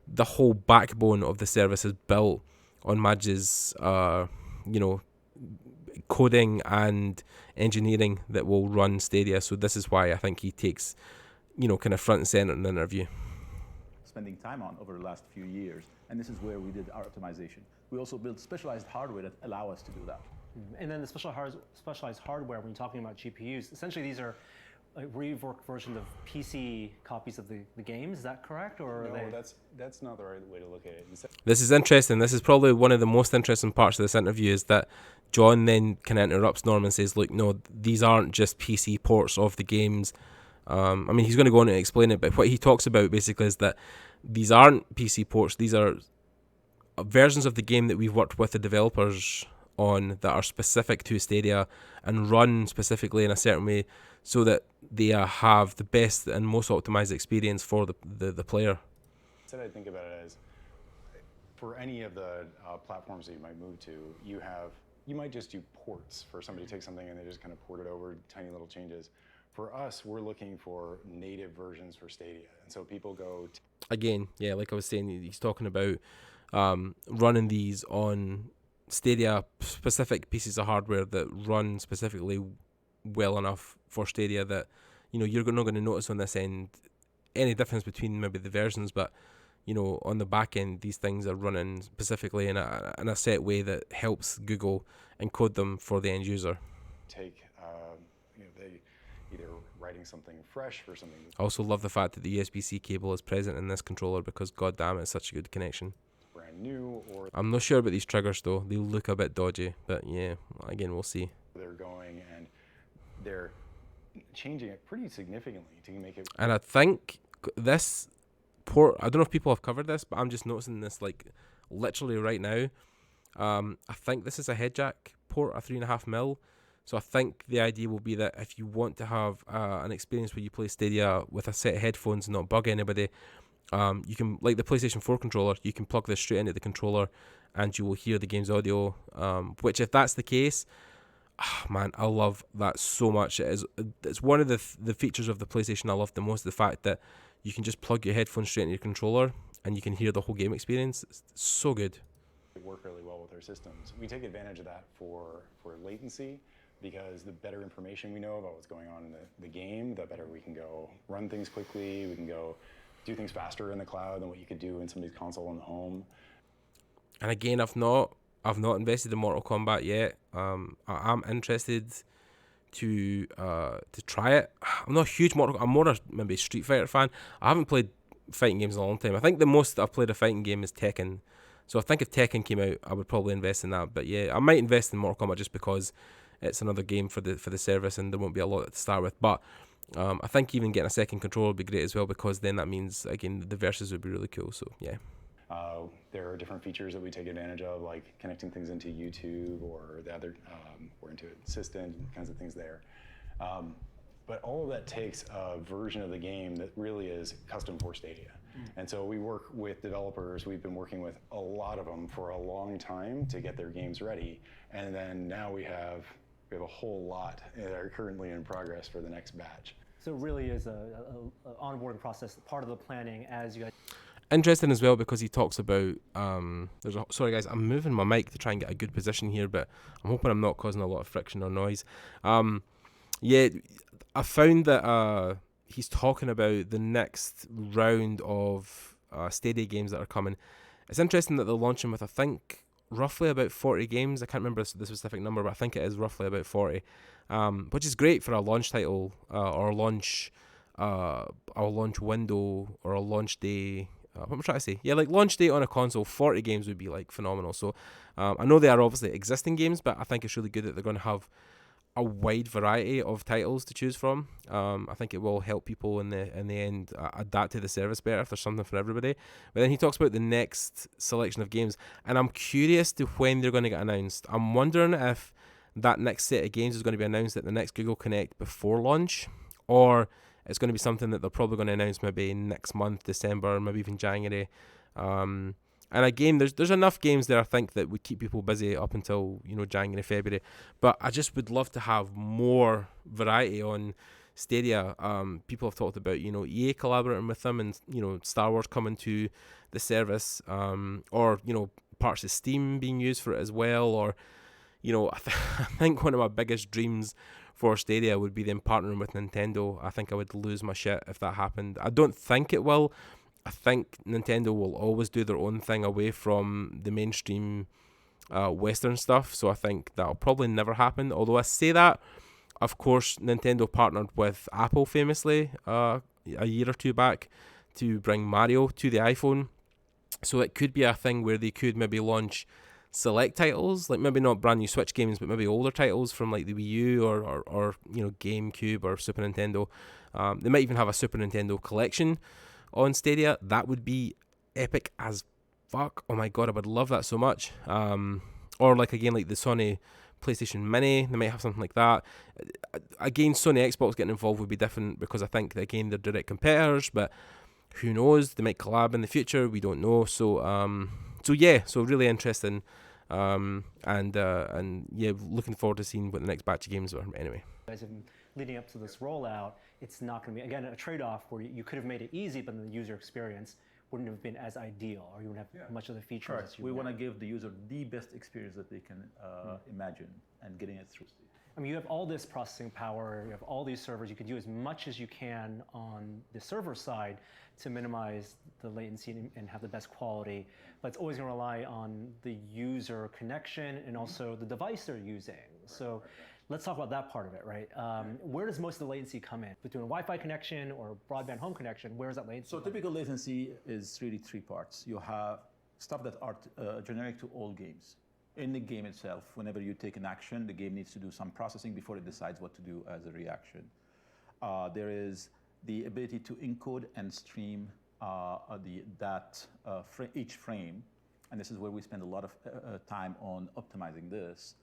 the whole backbone of the service is built on Maj's, coding and engineering that will run Stadia. So this is why I think he takes, kind of front and center in the interview. Spending time on over the last few years, and this is where we did our optimization. We also built specialized hardware that allow us to do that. And then the specialized hardware, when you're talking about GPUs, essentially these are like reworked versions of PC copies of the games. Is that correct? Or no, that's not the right way to look at it. This is interesting. This is probably one of the most interesting parts of this interview, is that John then kind of interrupts Norm and says, look, no, these aren't just PC ports of the games. He's going to go on and explain it, but what he talks about basically is that these aren't PC ports. These are versions of the game that we've worked with the developers on that are specific to Stadia and run specifically in a certain way so that they have the best and most optimized experience for the player. Instead, I think about it as, for any of the platforms that you might move to, you might just do ports for somebody to take something and they just kind of port it over, tiny little changes. For us, we're looking for native versions for Stadia, and so people go... Again, yeah, like I was saying, he's talking about running these on Stadia specific pieces of hardware that run specifically well enough for Stadia that you're not going to notice on this end any difference between maybe the versions, but on the back end these things are running specifically in a set way that helps Google encode them for the end user. They either writing something fresh for something I also love the fact that the USB-C cable is present in this controller because god damn it's such a good connection. brand new, or I'm not sure about these triggers though. They look a bit dodgy, but yeah, again, we'll see. they're going and they're changing it pretty significantly to make it. And I think this port, I don't know if people have covered this, but I'm just noticing this like literally right now. I think this is a head jack port, a 3.5mm. So I think the idea will be that if you want to have an experience where you play Stadia with a set of headphones and not bug anybody, you can, like the PlayStation 4 controller, you can plug this straight into the controller and you will hear the game's audio, which if that's the case, man, I love that so much. It's one of the features of the PlayStation I love the most, the fact that you can just plug your headphones straight into your controller and you can hear the whole game experience. It's so good. Work really well with our systems. We take advantage of that for latency, because the better information we know about what's going on in the game, the better we can go run things quickly, we can go do things faster in the cloud than what you could do in somebody's console in the home. And again, I've not invested in Mortal Kombat yet. I'm interested to try it. I'm not a huge I'm more a maybe Street Fighter fan. I haven't played fighting games in a long time. I think the most I've played a fighting game is Tekken. So I think if Tekken came out, I would probably invest in that. But yeah, I might invest in Mortal Kombat just because it's another game for the service and there won't be a lot to start with. But I think even getting a second controller would be great as well, because then that means, again, the versus would be really cool. So yeah. There are different features that we take advantage of, like connecting things into YouTube or the other, or into Assistant and kinds of things there. But all of that takes a version of the game that really is custom for Stadia. And so we work with developers. We've been working with a lot of them for a long time to get their games ready. And then now we have a whole lot that are currently in progress for the next batch. So it really is a onboarding process, part of the planning as you guys. Interesting as well, because he talks about sorry guys, I'm moving my mic to try and get a good position here, but I'm hoping I'm not causing a lot of friction or noise. Yeah, I found that he's talking about the next round of Stadia games that are coming. It's interesting that they're launching with, I think, roughly about 40 games. I can't remember the specific number, but I think it is roughly about 40, which is great for a launch title, or a launch window, or a launch day. What am I trying to say? Yeah, like launch date on a console, 40 games would be like phenomenal. So I know they are obviously existing games, but I think it's really good that they're going to have a wide variety of titles to choose from. I think it will help people in the end adapt to the service better if there's something for everybody. But then he talks about the next selection of games, and I'm curious to when they're going to get announced. I'm wondering if that next set of games is going to be announced at the next Google Connect before launch, or it's going to be something that they're probably going to announce maybe next month, December, maybe even January. And again, there's enough games there, I think, that would keep people busy up until, January, February. But I just would love to have more variety on Stadia. People have talked about, EA collaborating with them, and, Star Wars coming to the service, or, parts of Steam being used for it as well. Or, I think one of my biggest dreams for Stadia would be them partnering with Nintendo. I think I would lose my shit if that happened. I don't think it will. I think Nintendo will always do their own thing away from the mainstream Western stuff, so I think that'll probably never happen. Although I say that, of course, Nintendo partnered with Apple famously a year or two back to bring Mario to the iPhone, so it could be a thing where they could maybe launch select titles, like maybe not brand new Switch games, but maybe older titles from like the Wii U or GameCube or Super Nintendo. They might even have a Super Nintendo collection on Stadia. That would be epic as fuck. Oh my god, I would love that so much. Or like again, like the Sony PlayStation Mini, they might have something like that. Again, Sony Xbox getting involved would be different, because I think again they're direct competitors, but who knows, they might collab in the future, we don't know. So yeah, so really interesting. And yeah, looking forward to seeing what the next batch of games are. Anyway, Guys have been leading up to this rollout, it's not going to be, again, a trade-off where you could have made it easy, but the user experience wouldn't have been as ideal, or you wouldn't have much of the features. Correct. As you We would want to have. give the user the best experience that they can imagine, and getting it through. I mean, you have all this processing power, you have all these servers, you can do as much as you can on the server side to minimize the latency and have the best quality, but it's always going to rely on the user connection and also the device they're using. So Let's talk about that part of it, right? Where does most of the latency come in? Between a Wi-Fi connection or broadband home connection, where is that latency? So typical latency is really three parts. You have stuff that are generic to all games. In the game itself, whenever you take an action, the game needs to do some processing before it decides what to do as a reaction. There is the ability to encode and stream each frame, and this is where we spend a lot of time on optimizing this.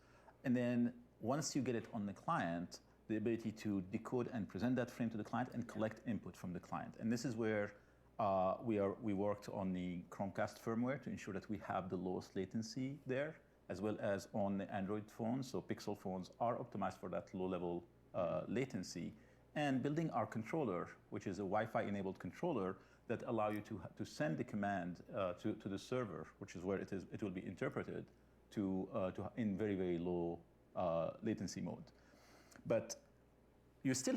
And then once you get it on the client, the ability to decode and present that frame to the client and collect input from the client. And this is where we worked on the Chromecast firmware to ensure that we have the lowest latency there, as well as on the Android phones. So Pixel phones are optimized for that low-level latency. And building our controller, which is a Wi-Fi enabled controller that allow you to send the command to the server, which is where it will be interpreted in very, very low latency mode. But you still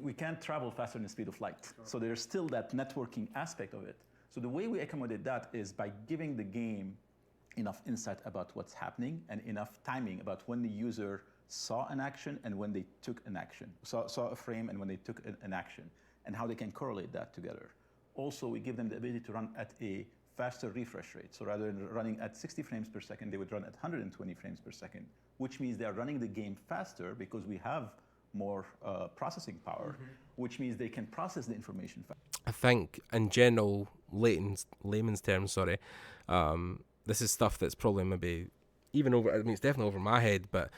we can't travel faster than the speed of light. Sure. So there's still that networking aspect of it. So the way we accommodate that is by giving the game enough insight about what's happening and enough timing about when the user saw an action and when they took an action, saw a frame and when they took an action, and how they can correlate that together. Also, we give them the ability to run at a faster refresh rate. So rather than running at 60 frames per second, they would run at 120 frames per second, which means they are running the game faster because we have more processing power, which means they can process the information faster. I think, in general, layman's terms, this is stuff that's probably maybe even over, I mean, it's definitely over my head, but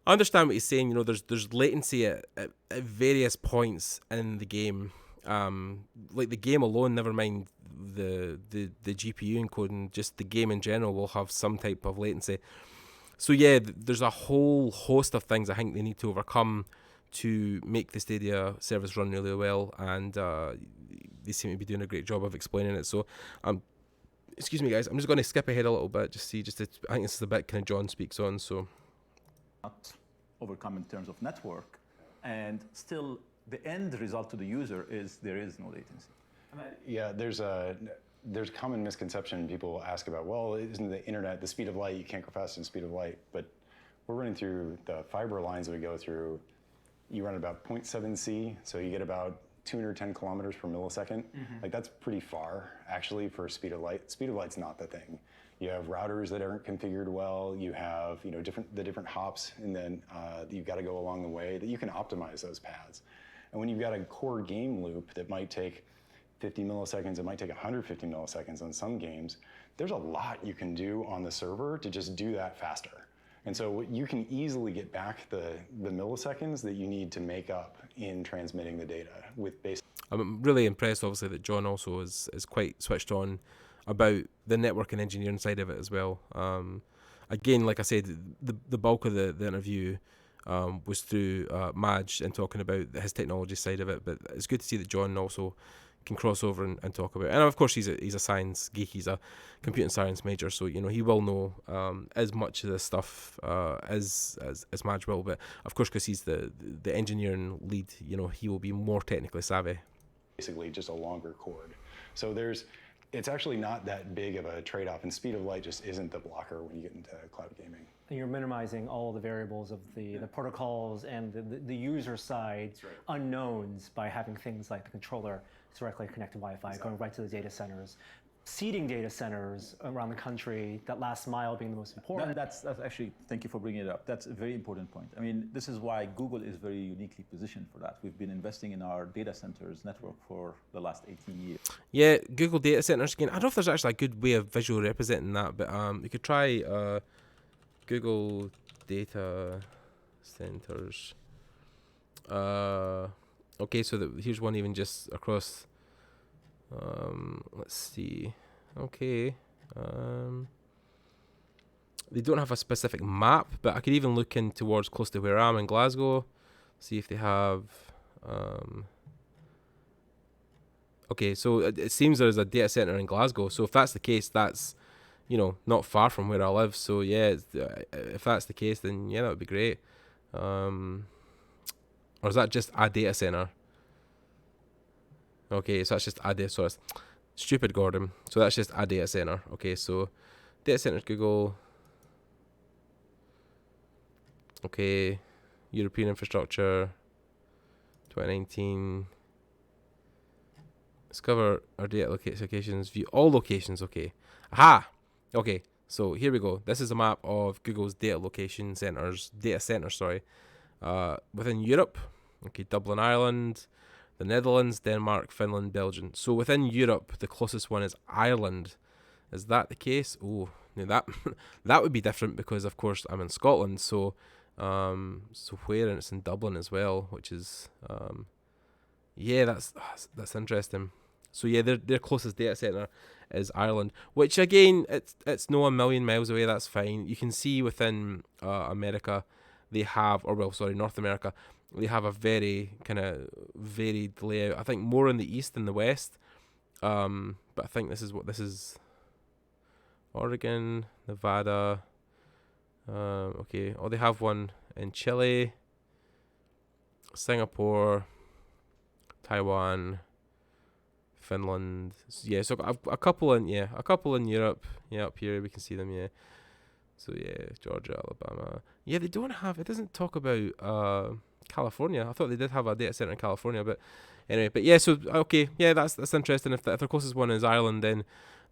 I understand what he's saying. You know, there's latency at various points in the game. Like the game alone, never mind the GPU encoding, just the game in general will have some type of latency. So yeah, there's a whole host of things I think they need to overcome to make the Stadia service run really well, and they seem to be doing a great job of explaining it. So excuse me guys, I'm just going to skip ahead a little bit, I think this is the bit kind of John speaks on. So not overcome in terms of network, and still the end result to the user is there is no latency. Yeah, there's a common misconception people ask about, well, isn't the internet the speed of light? You can't go faster than the speed of light. But we're running through the fiber lines that we go through. You run about 0.7 C, so you get about 210 kilometers per millisecond. Like that's pretty far actually for speed of light. Speed of light's not the thing. You have routers that aren't configured well. You have the different hops, and then you've got to go along the way that you can optimize those paths. And when you've got a core game loop that might take 50 milliseconds, it might take 150 milliseconds on some games, there's a lot you can do on the server to just do that faster. And so you can easily get back the milliseconds that you need to make up in transmitting the data with basic. I'm really impressed, obviously, that John also is quite switched on about the network and engineering side of it as well. Again, like I said, the bulk of the interview was through Madge and talking about his technology side of it, but it's good to see that John also can cross over and talk about it. And of course he's a science geek, he's a computer science major, so he will know as much of this stuff as Madge will, but of course because he's the engineering lead, he will be more technically savvy. Basically just a longer cord. So it's actually not that big of a trade-off, and speed of light just isn't the blocker when you get into cloud gaming. And you're minimizing all the variables of the protocols and the user side unknowns by having things like the controller directly connected to Wi-Fi, going right to the data centers, seeding data centers around the country, that last mile being the most important. That's actually, thank you for bringing it up. That's a very important point. I mean, this is why Google is very uniquely positioned for that. We've been investing in our data centers network for the last 18 years. Yeah, Google data centers, again, I don't know if there's actually a good way of visually representing that, but you could try Google data centers. Okay, so here's one even just across. Let's see. Okay. They don't have a specific map, but I could even look in towards close to where I am in Glasgow, see if they have. Okay, so it seems there's a data center in Glasgow. So if that's the case, that's not far from where I live. So yeah, if that's the case, then yeah, that would be great. Or is that just a data center? Okay, so that's just a data source. Stupid Gordon. So that's just a data center. Okay, so data centers Google. Okay, European infrastructure, 2019. Discover our data locations, view all locations, okay. Aha! Okay, so here we go. This is a map of Google's data centers, sorry. Within Europe, okay, Dublin, Ireland, the Netherlands, Denmark, Finland, Belgium. So within Europe, the closest one is Ireland. Is that the case? Oh, now that that would be different because of course I'm in Scotland. So where? And it's in Dublin as well, which is yeah, that's interesting. So yeah, their closest data center is Ireland, which again, it's no a million miles away. That's fine. You can see within America, they have, or well, sorry, North America, they have a very kind of varied layout. I think more in the east than the west. But I think this is Oregon, Nevada. Okay. Oh, they have one in Chile, Singapore, Taiwan, Finland. Yeah, so I've a couple in Europe. Yeah, up here we can see them. Yeah. So yeah, Georgia, Alabama. Yeah, they don't have. It doesn't talk about California. I thought they did have a data center in California, but anyway. But yeah, so okay, yeah, that's interesting. If the closest one is Ireland, then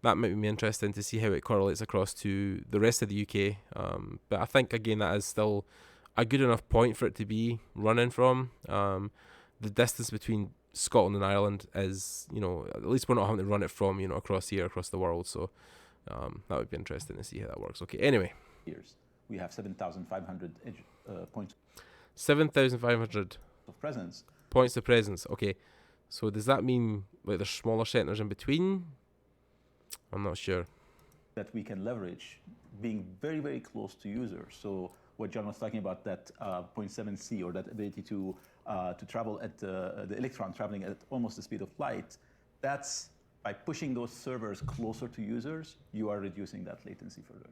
that might be interesting to see how it correlates across to the rest of the UK. But I think again that is still a good enough point for it to be running from. The distance between Scotland and Ireland is, at least we're not having to run it from, across the world. So that would be interesting to see how that works. Okay, anyway. Years. We have 7,500 points 7,500 of presence. Points of presence. Okay. So does that mean like there's smaller centers in between? I'm not sure. That we can leverage being very, very close to users. So what John was talking about, that 0.7c, or that ability to travel at the electron traveling at almost the speed of light, that's by pushing those servers closer to users, you are reducing that latency further.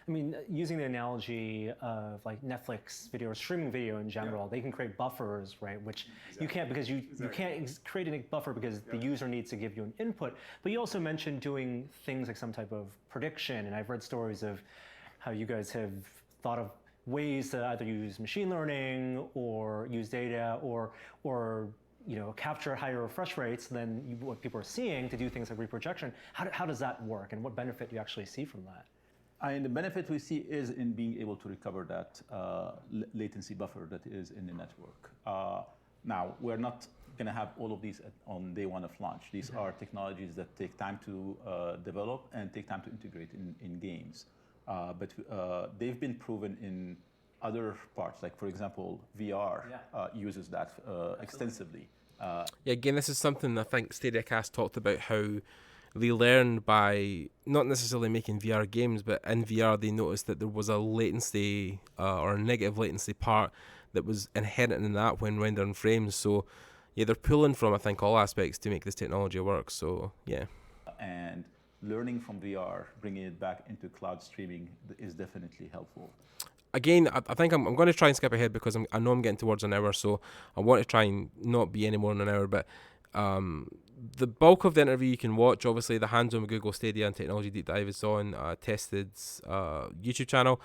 I mean, using the analogy of like Netflix video or streaming video in general, they can create buffers, right? Which you can't, because you can't create a buffer because the user needs to give you an input. But you also mentioned doing things like some type of prediction, and I've read stories of how you guys have thought of ways to either use machine learning or use data or capture higher refresh rates than what people are seeing to do things like reprojection. How does that work, and what benefit do you actually see from that? And the benefit we see is in being able to recover that latency buffer that is in the network. Now, we're not going to have all of these on day one of launch. These are technologies that take time to develop and take time to integrate in games. But they've been proven in other parts, like for example, VR uses that extensively. Yeah, again, this is something I think StadiaCast talked about, how they learned by not necessarily making VR games, but in VR they noticed that there was a latency or a negative latency part that was inherent in that when rendering frames. So yeah, they're pulling from, I think, all aspects to make this technology work. So yeah. And learning from VR, bringing it back into cloud streaming is definitely helpful. Again, I think I'm going to try and skip ahead because I know I'm getting towards an hour, so I want to try and not be any more than an hour. But the bulk of the interview you can watch. Obviously, the hands-on with Google Stadia and Technology Deep Dive is on Tested's YouTube channel.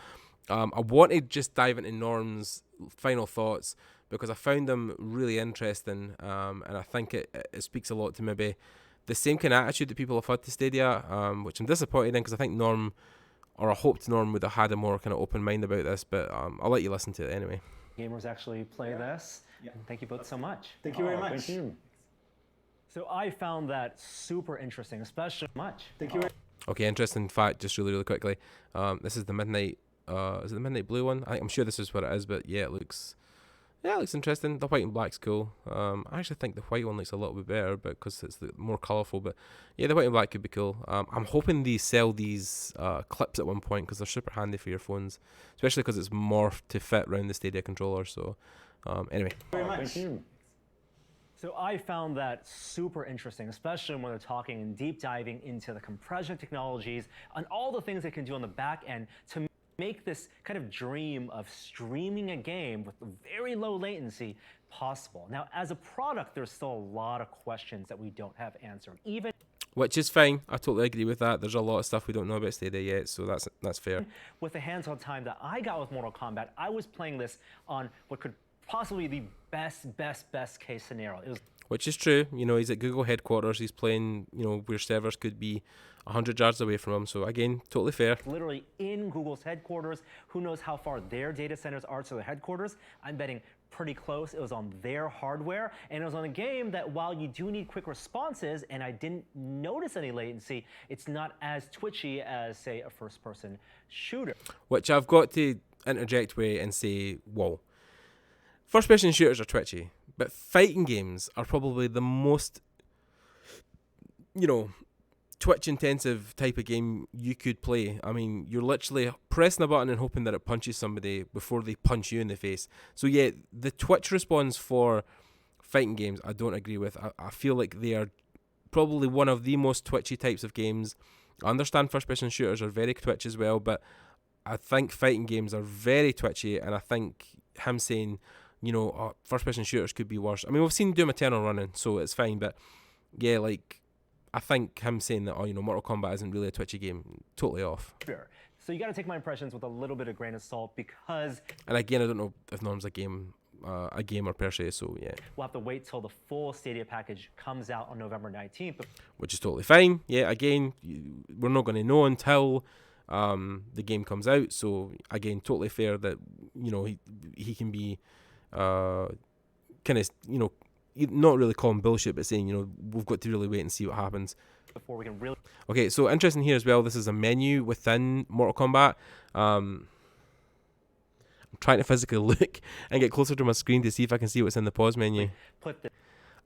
I want to just dive into Norm's final thoughts because I found them really interesting, and I think it speaks a lot to maybe the same kind of attitude that people have had to Stadia, which I'm disappointed in because I think Norm, or I hoped Norm would have had a more kind of open mind about this, but I'll let you listen to it anyway. Gamers actually play this. Yeah. And thank you both so much. Thank you very much. Thank you. So I found that super interesting, especially much. Thank you. Okay, interesting fact, just really quickly. This is the Midnight. Is it the Midnight Blue one? I'm sure this is what it is, but yeah, it looks interesting. The white and black's cool. I actually think the white one looks a little bit better, but because it's more colourful. But yeah, the white and black could be cool. I'm hoping they sell these clips at one point because they're super handy for your phones, especially because it's morphed to fit around the Stadia controller. So anyway. Very much. Thank you. So I found that super interesting, especially when they're talking and deep diving into the compression technologies and all the things they can do on the back end to make this kind of dream of streaming a game with very low latency possible. Now, as a product, there's still a lot of questions that we don't have answered. Which is fine. I totally agree with that. There's a lot of stuff we don't know about Stadia yet, so that's fair. With the hands-on time that I got with Mortal Kombat, I was playing this on what could possibly the best case scenario. It was Which is true. You know, he's at Google headquarters. He's playing, you know, where servers could be 100 yards away from him. So again, totally fair. literally in Google's headquarters. Who knows how far their data centers are to their headquarters? I'm betting pretty close. It was on their hardware, and it was on a game that, while you do need quick responses, and I didn't notice any latency, it's not as twitchy as, say, a first-person shooter. Which I've got to interject with and say, whoa. First-person shooters are twitchy, but fighting games are probably the most, you know, twitch-intensive type of game you could play. I mean, you're literally pressing a button and hoping that it punches somebody before they punch you in the face. So yeah, the twitch response for fighting games, I don't agree with. I feel like they are probably one of the most twitchy types of games. I understand first-person shooters are very twitch as well, but I think fighting games are very twitchy, and I think him saying, you know, oh, first-person shooters could be worse. I mean, we've seen Doom Eternal running, so it's fine, but yeah, like, I think him saying that, oh, you know, Mortal Kombat isn't really a twitchy game, totally off. Sure. So you got to take my impressions with a little bit of grain of salt, because And again, I don't know if Norm's a gamer per se, so yeah, we'll have to wait till the full Stadia package comes out on November 19th. which is totally fine. Yeah, again, we're not going to know until the game comes out, so again, totally fair that, you know, he can be kind of, you know, not really calling bullshit, but saying, you know, we've got to really wait and see what happens Before we can really Okay, so interesting here as well, this is a menu within Mortal Kombat. I'm trying to physically look and get closer to my screen to see if I can see what's in the pause menu. put the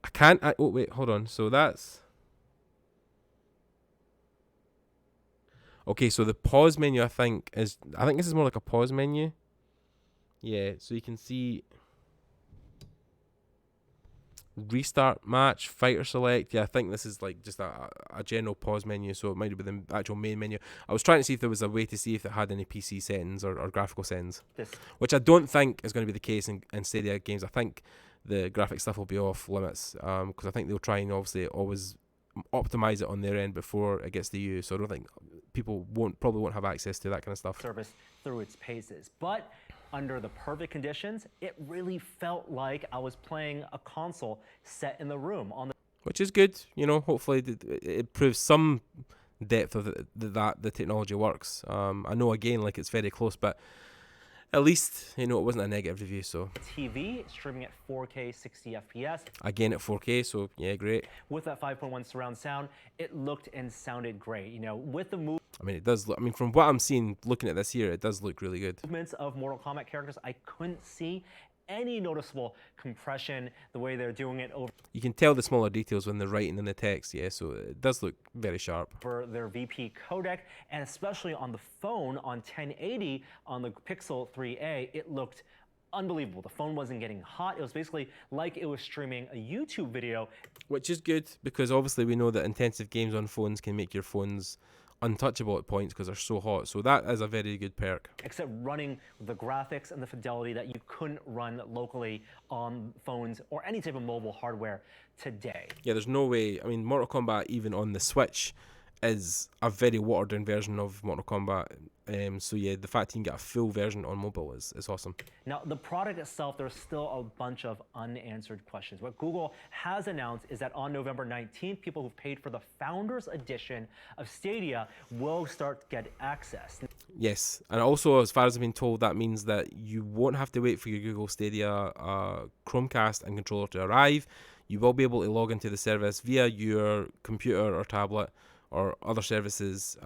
I can't. Oh, wait, hold on. So that's... Okay, so the pause menu, I think this is more like a pause menu. Yeah, so you can see... Restart match, fighter select. Yeah, I think this is like just a general pause menu, so it might be the actual main menu. I was trying to see if there was a way to see if it had any PC settings or graphical settings, which I don't think is going to be the case in Stadia games. I think the graphic stuff will be off limits, because I think they'll try and obviously always optimize it on their end before it gets to you. So I don't think people probably won't have access to that kind of stuff. service through its paces. But under the perfect conditions, it really felt like I was playing a console set in the room on the Which is good, you know. Hopefully it proves some depth of that the technology works. I know again, like, it's very close, but at least, you know, it wasn't a negative review. So TV, streaming at 4K 60 FPS. again at 4K, so yeah, great. With that 5.1 surround sound, it looked and sounded great. You know, with the I mean, it does look, I mean, from what I'm seeing, looking at this here, it does look really good. movements of Mortal Kombat characters, I couldn't see any noticeable compression the way they're doing it You can tell the smaller details when they're writing in the text, yeah, so it does look very sharp. over their VP codec, and especially on the phone on 1080 on the Pixel 3a, it looked unbelievable. The phone wasn't getting hot. It was basically like it was streaming a YouTube video. Which is good, because obviously we know that intensive games on phones can make your phones untouchable at points because they're so hot. So that is a very good perk. Except running the graphics and the fidelity that you couldn't run locally on phones or any type of mobile hardware today. Yeah, there's no way. I mean, Mortal Kombat, even on the Switch, is a very watered down version of Mortal Kombat. So yeah, the fact you can get a full version on mobile is awesome. Now, the product itself, there's still a bunch of unanswered questions. What Google has announced is that on November 19th, people who've paid for the Founders Edition of Stadia will start to get access. Yes, and also, as far as I've been told, that means that you won't have to wait for your Google Stadia Chromecast and controller to arrive. You will be able to log into the service via your computer or tablet or other services,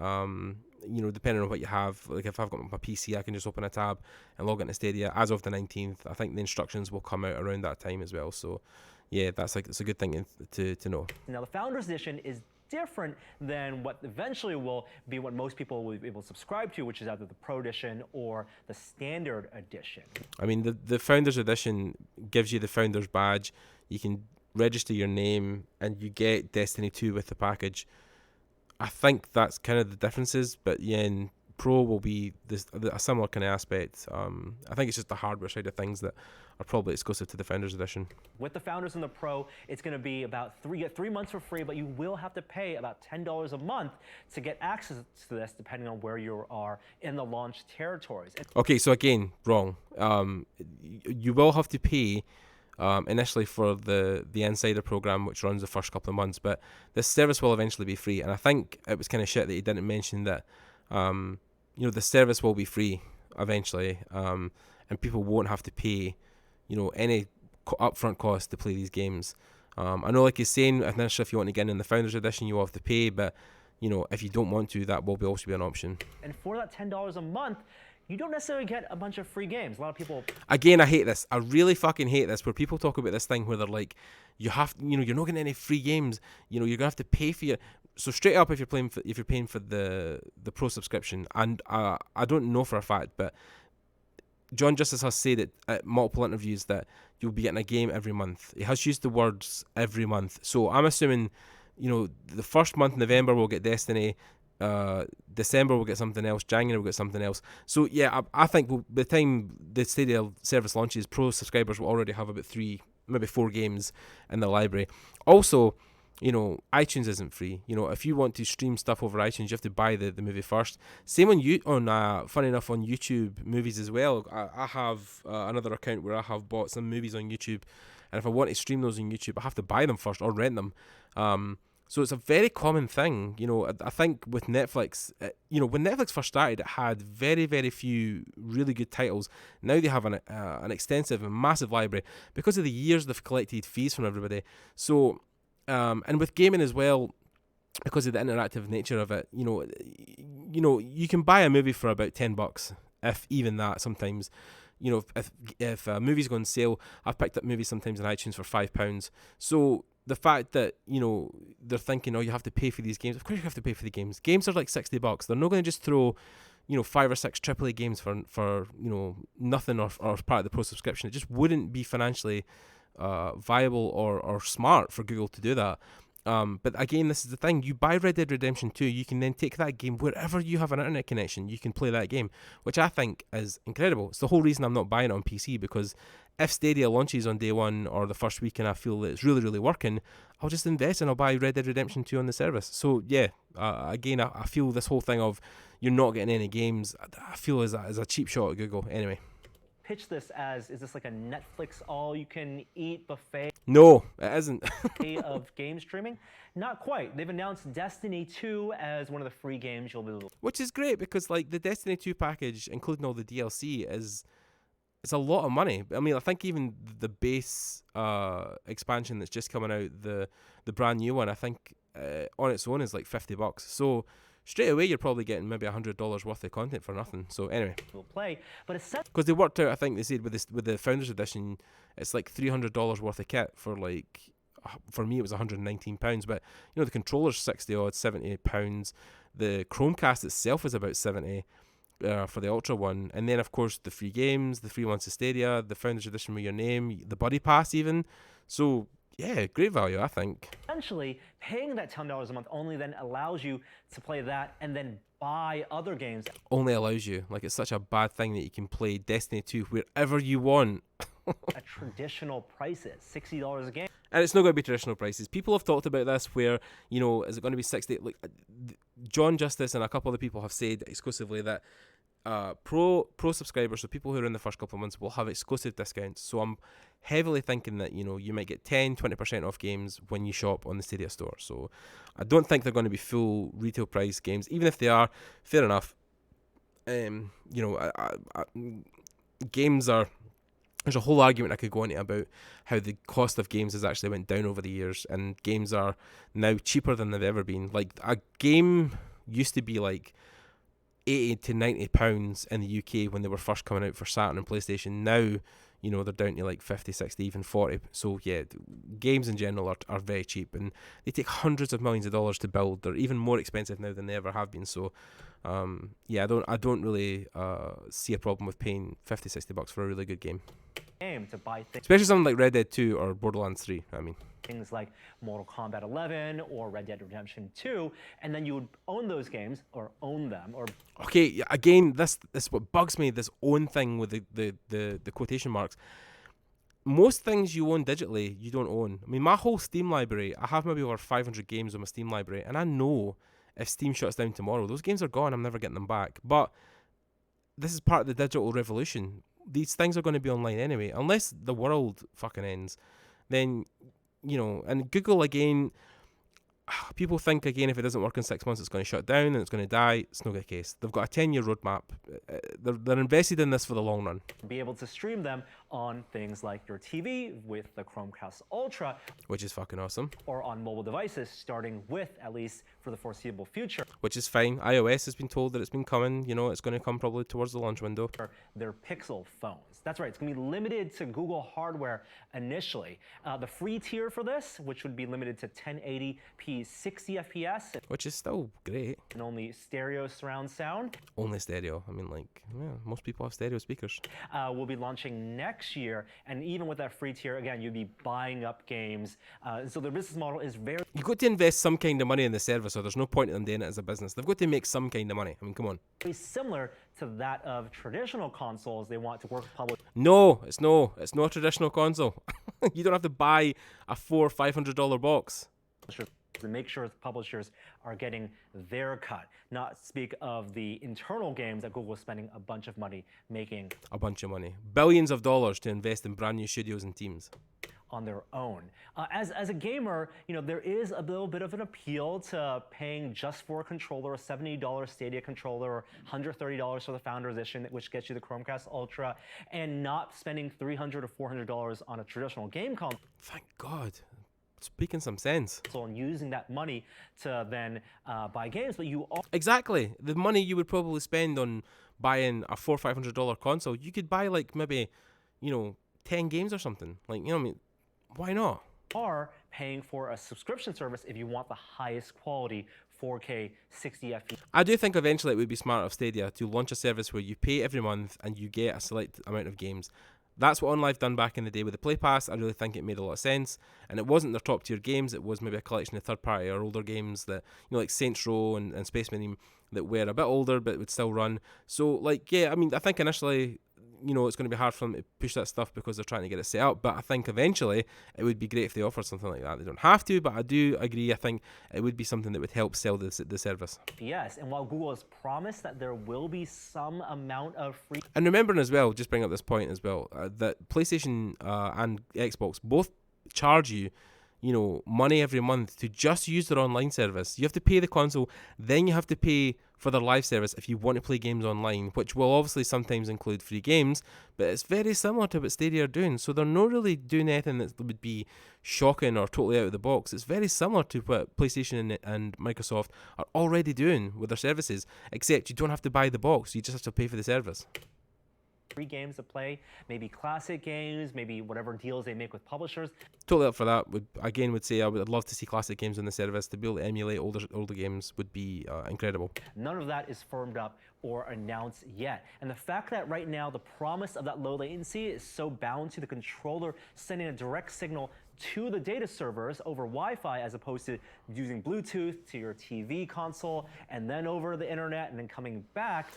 you know, depending on what you have. Like, if I've got my PC, I can just open a tab and log into Stadia as of the 19th. I think the instructions will come out around that time as well. So, yeah, it's a good thing to know. Now, the Founders Edition is different than what eventually will be what most people will be able to subscribe to, which is either the Pro Edition or the Standard Edition. I mean, the Founders Edition gives you the Founders Badge. You can register your name and you get Destiny 2 with the package. I think that's kind of the differences, but yeah, in Pro will be a similar kind of aspect. I think it's just the hardware side of things that are probably exclusive to the Founders Edition. With the Founders and the Pro, it's going to be about 3 months for free, but you will have to pay about $10 a month to get access to this, depending on where you are in the launch territories. Okay, so again, wrong. You will have to pay initially for the Insider program, which runs the first couple of months, but this service will eventually be free. And I think it was kind of shit that he didn't mention that. The service will be free eventually, and people won't have to pay, any upfront cost to play these games. I know, like he's saying, initially if you want to get in the Founders Edition, you will have to pay, but if you don't want to, that will also be an option. And for that $10 a month, you don't necessarily get a bunch of free games. A lot of people... Again, I hate this. I really fucking hate this, where people talk about this thing where they're like, you have, you're not getting any free games. You're gonna have to pay for your... So straight up, if you're paying for the Pro subscription, and I don't know for a fact, but John Justice has said at multiple interviews that you'll be getting a game every month. He has used the words every month. So I'm assuming, the first month, November, we'll get Destiny. December we'll get something else. January we'll get something else. So yeah, I think by the time the Stadia service launches, Pro subscribers will already have about 3, maybe 4 games in their library. Also, iTunes isn't free. If you want to stream stuff over iTunes, you have to buy the movie first. Same funny enough, on YouTube movies as well. I have another account where I have bought some movies on YouTube, and if I want to stream those on YouTube, I have to buy them first or rent them. So it's a very common thing. I think with Netflix, when Netflix first started, it had very, very few really good titles. Now they have an extensive and massive library because of the years they've collected fees from everybody. So, and with gaming as well, because of the interactive nature of it, you can buy a movie for about $10, if even that sometimes. If a movie's on sale, I've picked up movies sometimes on iTunes for £5. So the fact that, they're thinking, you have to pay for these games. Of course you have to pay for the games. Games are like $60. They're not going to just throw, 5 or 6 AAA games for nothing or part of the Pro subscription. It just wouldn't be financially viable or smart for Google to do that. But again, this is the thing. You buy Red Dead Redemption 2, you can then take that game wherever you have an internet connection. You can play that game, which I think is incredible. It's the whole reason I'm not buying it on PC, because if Stadia launches on day one or the first week and I feel that it's really, really working, I'll just invest and I'll buy Red Dead Redemption 2 on the service. So yeah, again, I feel this whole thing of you're not getting any games, I feel is a cheap shot at Google. Anyway. Pitch this as, is this like a Netflix all-you-can-eat buffet? No, it isn't. Of game streaming? Not quite. They've announced Destiny 2 as one of the free games you'll be... Which is great, because like the Destiny 2 package, including all the DLC, it's a lot of money. I mean, I think even the base expansion that's just coming out, the brand new one, I think on its own is like $50. So straight away, you're probably getting maybe $100 worth of content for nothing. So anyway, will play, but because they worked out, I think they said with the Founders Edition, it's like $300 worth of kit for like, for me it was £119. But the controller's 60 odd, £70. The Chromecast itself is about 70 for the Ultra one, and then of course the free games, the free months of Stadia, the Founders Edition with your name, the Buddy Pass even. So yeah, great value, I think. Essentially, paying that $10 a month only then allows you to play that and then buy other games. Only allows you. Like, it's such a bad thing that you can play Destiny 2 wherever you want. At traditional prices, $60 a game. And it's not going to be traditional prices. People have talked about this where, is it going to be 60? Like, John Justice and a couple other people have said exclusively that pro subscribers, so people who are in the first couple of months, will have exclusive discounts. So I'm heavily thinking that you might get 10-20% off games when you shop on the Stadia store. So I don't think they're going to be full retail price games. Even if they are, fair enough. Games are... There's a whole argument I could go into about how the cost of games has actually went down over the years, and games are now cheaper than they've ever been. Like, a game used to be like £80 to £90 in the UK when they were first coming out for Saturn and PlayStation. Now, they're down to like 50, 60, even 40. So yeah, games in general are very cheap, and they take hundreds of millions of dollars to build. They're even more expensive now than they ever have been. So I don't really see a problem with paying $50, $60 for a really good game. game to buy Especially something like Red Dead 2 or Borderlands 3, I mean. things like Mortal Kombat 11 or Red Dead Redemption 2, and then you would own those games or own them or Okay, again, this is what bugs me, this own thing with the quotation marks. Most things you own digitally, you don't own. I mean, my whole Steam library, I have maybe over 500 games on my Steam library, and I know if Steam shuts down tomorrow, those games are gone, I'm never getting them back. But this is part of the digital revolution. These things are going to be online anyway. Unless the world fucking ends, then, you know, and Google again, people think again if it doesn't work in 6 months it's going to shut down and it's going to die. It's not the case. They've got a 10-year roadmap. They're invested in this for the long run. be able to stream them on things like your TV with the Chromecast Ultra, which is fucking awesome. Or on mobile devices, starting with, at least for the foreseeable future. Which is fine. iOS has been told that it's been coming. You know, it's going to come probably towards the launch window. Their Pixel phones. That's right. It's going to be limited to Google hardware initially. The free tier for this, which would be limited to 1080p 60 FPS. Which is still great. And only stereo surround sound. Only stereo. I mean, like, yeah, most people have stereo speakers. Will be launching next year. And even with that free tier, again, you'd be buying up games. So the business model is very... You've got to invest some kind of money in the service, or there's no point in them doing it as a business. They've got to make some kind of money. I mean, come on. Very similar to that of traditional consoles. They want to work with publishers. No, it's not a traditional console. You don't have to buy a $400 or $500 box. To make sure publishers are getting their cut. Not speak of the internal games that Google is spending a bunch of money making. A bunch of money. Billions of dollars to invest in brand new studios and teams. On their own. As a gamer, you know, there is a little bit of an appeal to paying just for a controller, a $70 Stadia controller, or $130 for the Founders Edition, which gets you the Chromecast Ultra, and not spending $300 or $400 on a traditional game console. Thank God. Speaking some sense. And using that money to then buy games, but you exactly the money you would probably spend on buying a $400 or $500 console, you could buy like maybe, you know, 10 games or something. Like, you know what I mean? Why not? Are paying for a subscription service if you want the highest quality 4K 60 FPS. I do think eventually it would be smart of Stadia to launch a service where you pay every month and you get a select amount of games. That's what OnLive done back in the day with the Play Pass. I really think it made a lot of sense. And it wasn't their top tier games, it was maybe a collection of third party or older games that, you know, like Saints Row and Space Marine that were a bit older but would still run. So, like, yeah, I mean, I think initially, you know, it's going to be hard for them to push that stuff because they're trying to get it set up. But I think eventually it would be great if they offered something like that. They don't have to, but I do agree. I think it would be something that would help sell the service. Yes, and while Google has promised that there will be some amount of free... And remembering as well, just bring up this point as well, that PlayStation and Xbox both charge you, you know, money every month to just use their online service. You have to pay the console, then you have to pay for their live service if you want to play games online, which will obviously sometimes include free games, but it's very similar to what Stadia are doing. So they're not really doing anything that would be shocking or totally out of the box. It's very similar to what PlayStation and Microsoft are already doing with their services, except you don't have to buy the box, you just have to pay for the service. Free games to play, maybe classic games, maybe whatever deals they make with publishers. Totally up for that. Would say I'd love to see classic games on the service. To be able to emulate older games would be incredible. None of that is firmed up or announced yet. And the fact that right now the promise of that low latency is so bound to the controller sending a direct signal to the data servers over Wi-Fi as opposed to using Bluetooth to your TV console and then over the internet and then coming back,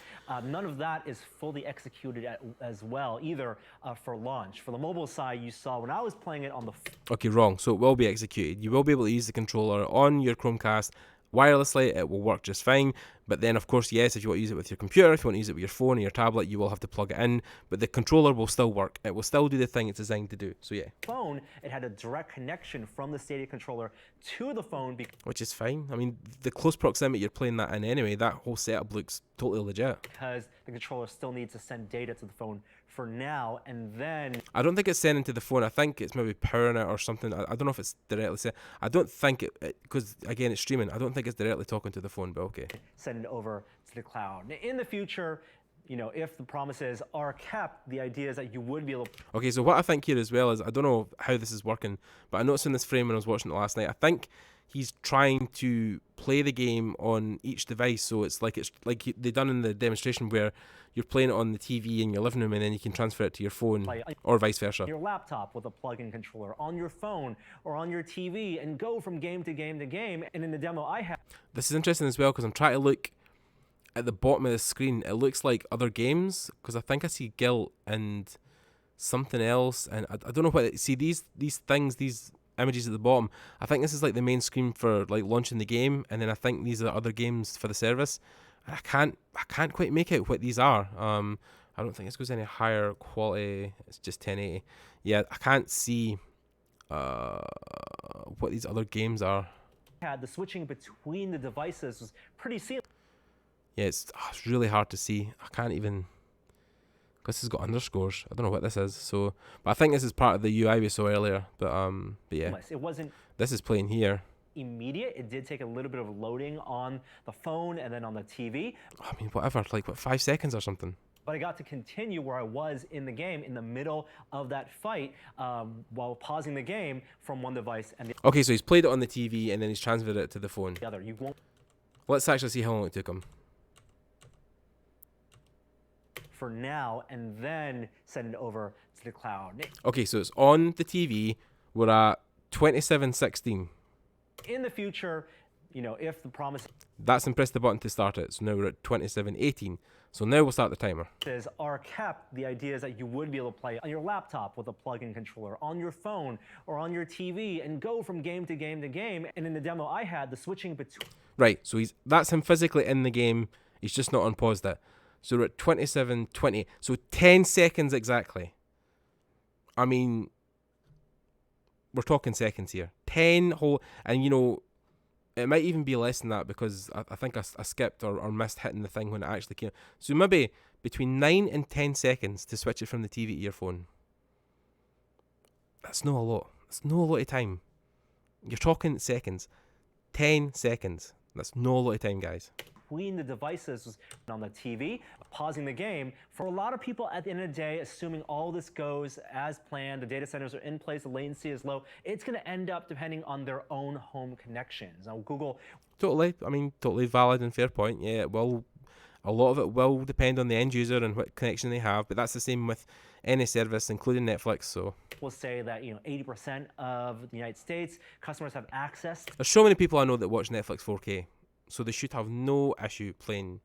none of that is fully executed as well either for launch. For the mobile side, you saw when I was playing it on the... Okay, wrong. So it will be executed. You will be able to use the controller on your Chromecast wirelessly. It will work just fine. But then, of course, yes, if you want to use it with your computer, if you want to use it with your phone or your tablet, you will have to plug it in. But the controller will still work. It will still do the thing it's designed to do. So, yeah. Phone, it had a direct connection from the Stadia controller to the phone. Which is fine. I mean, the close proximity you're playing that in anyway, that whole setup looks totally legit. Because the controller still needs to send data to the phone for now, and then... I don't think it's sending to the phone. I think it's maybe powering it or something. I don't know if it's directly sent. I don't think it, because again, it's streaming. I don't think it's directly talking to the phone, but okay. Send it over to the cloud. In the future, you know, if the promises are kept, the idea is that you would be able to... Okay, so what I think here as well is, I don't know how this is working, but I noticed in this frame when I was watching it last night, I think he's trying to play the game on each device. So it's like they done in the demonstration where you're playing it on the TV in your living room and then you can transfer it to your phone or vice versa. Your laptop with a plug-in controller, on your phone or on your TV, and go from game to game to game. And in the demo I have, this is interesting as well because I'm trying to look at the bottom of the screen. It looks like other games because I think I see Guilt and something else, and I don't know what. See these things, these images at the bottom. I think this is like the main screen for like launching the game, and then I think these are other games for the service. And I can't quite make out what these are. I don't think this goes any higher quality. It's just 1080. Yeah, I can't see what these other games are. the switching between the devices was pretty seamless. Yeah, it's really hard to see. I can't even. This has got underscores. I don't know what this is. So, but I think this is part of the UI we saw earlier. But yeah, It wasn't this is playing here. immediate. It did take a little bit of loading on the phone and then on the TV. I mean, whatever. Like what, 5 seconds or something. But I got to continue where I was in the game in the middle of that fight while pausing the game from one device and the Okay, so he's played it on the TV and then he's transferred it to the phone. other. You won't Let's actually see how long it took him. for now and then send it over to the cloud. Okay, so it's on the TV. We're at 27:16. In the future, you know, if the promises That's and press the button to start it. So now we're at 27:18. So now we'll start the timer. are kept, the idea is that you would be able to play on your laptop with a plug-in controller, on your phone or on your TV, and go from game to game to game. And in the demo I had, the switching between Right, so that's him physically in the game. He's just not unpaused it. So we're at 27:20. So 10 seconds exactly. I mean, we're talking seconds here. 10 whole, and you know, it might even be less than that because I think I skipped or missed hitting the thing when it actually came. So maybe between 9 and 10 seconds to switch it from the TV to your phone. That's not a lot. That's not a lot of time. You're talking seconds. 10 seconds. That's not a lot of time, guys. between the devices was on the TV, pausing the game. For a lot of people at the end of the day, assuming all this goes as planned, the data centers are in place, the latency is low, it's going to end up depending on their own home connections. Now, Google... Totally. I mean, totally valid and fair point. Yeah, it will. A lot of it will depend on the end user and what connection they have, but that's the same with any service, including Netflix. So will say that 80% of the United States customers have access. There's so many people I know that watch Netflix 4K, so they should have no issue playing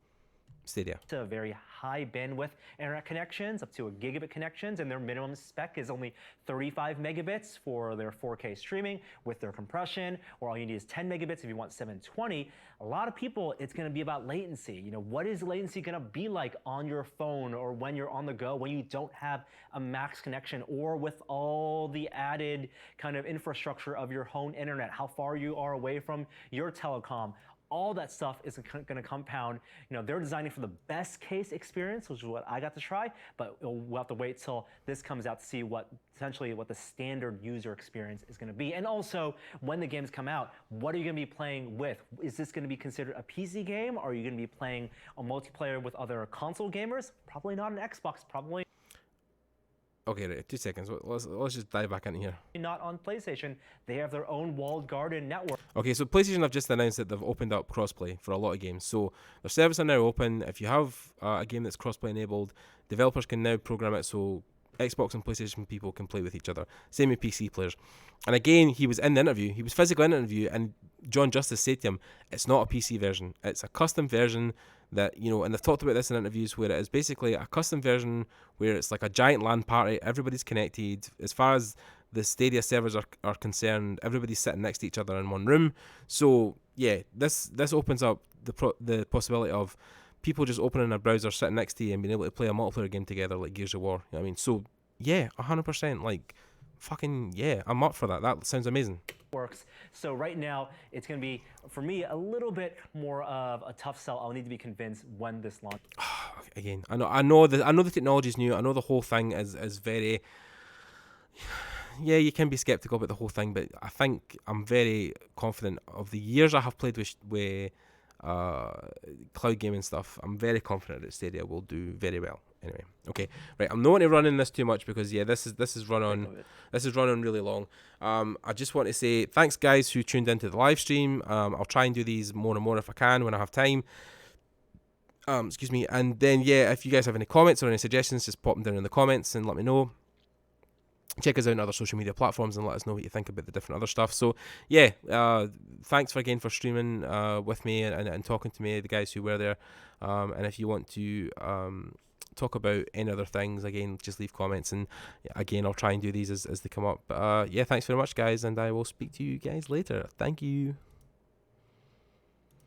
Stadia. To very high bandwidth internet connections, up to a gigabit connections, and their minimum spec is only 35 megabits for their 4K streaming with their compression, or all you need is 10 megabits if you want 720. A lot of people, it's going to be about latency. What is latency going to be like on your phone or when you're on the go, when you don't have a max connection, or with all the added kind of infrastructure of your home internet, how far you are away from your telecom. All that stuff is going to compound. They're designing for the best case experience, which is what I got to try, but we'll have to wait till this comes out to see what the standard user experience is going to be. And also, when the games come out, what are you going to be playing with? Is this going to be considered a PC game? Or are you going to be playing a multiplayer with other console gamers? Probably not an Xbox, probably Okay, right, 2 seconds. Let's just dive back in here. not on PlayStation. They have their own walled garden network. Okay, so PlayStation have just announced that they've opened up crossplay for a lot of games. So their servers are now open. If you have a game that's crossplay enabled, developers can now program it so Xbox and PlayStation people can play with each other. Same with PC players. And again, he was in the interview. He was physically in the interview, and John Justice said to him, it's not a PC version. It's a custom version that, and they've talked about this in interviews where it is basically a custom version where it's like a giant LAN party. Everybody's connected. As far as the Stadia servers are concerned, everybody's sitting next to each other in one room. So, yeah, this opens up the possibility of people just opening a browser, sitting next to you, and being able to play a multiplayer game together like Gears of War. You know what I mean? So, yeah, 100%. Like, fucking, yeah, I'm up for that. That sounds amazing. Works. So right now, it's going to be, for me, a little bit more of a tough sell. I'll need to be convinced when this launches. Again, I know the technology is new. I know the whole thing is very... Yeah, you can be skeptical about the whole thing, but I think I'm very confident of the years I have played with cloud gaming stuff, I'm very confident that Stadia will do very well. Anyway, okay, right. I'm not going to run in this too much because this is run on really long. I just want to say thanks, guys, who tuned into the live stream. I'll try and do these more and more if I can when I have time. Excuse me. And then if you guys have any comments or any suggestions, just pop them down in the comments and let me know. Check us out on other social media platforms and let us know what you think about the different other stuff. So thanks again for streaming with me and talking to me, the guys who were there. And if you want to talk about any other things, again, just leave comments, and again, I'll try and do these as they come up. But thanks very much, guys, and I will speak to you guys later. Thank you.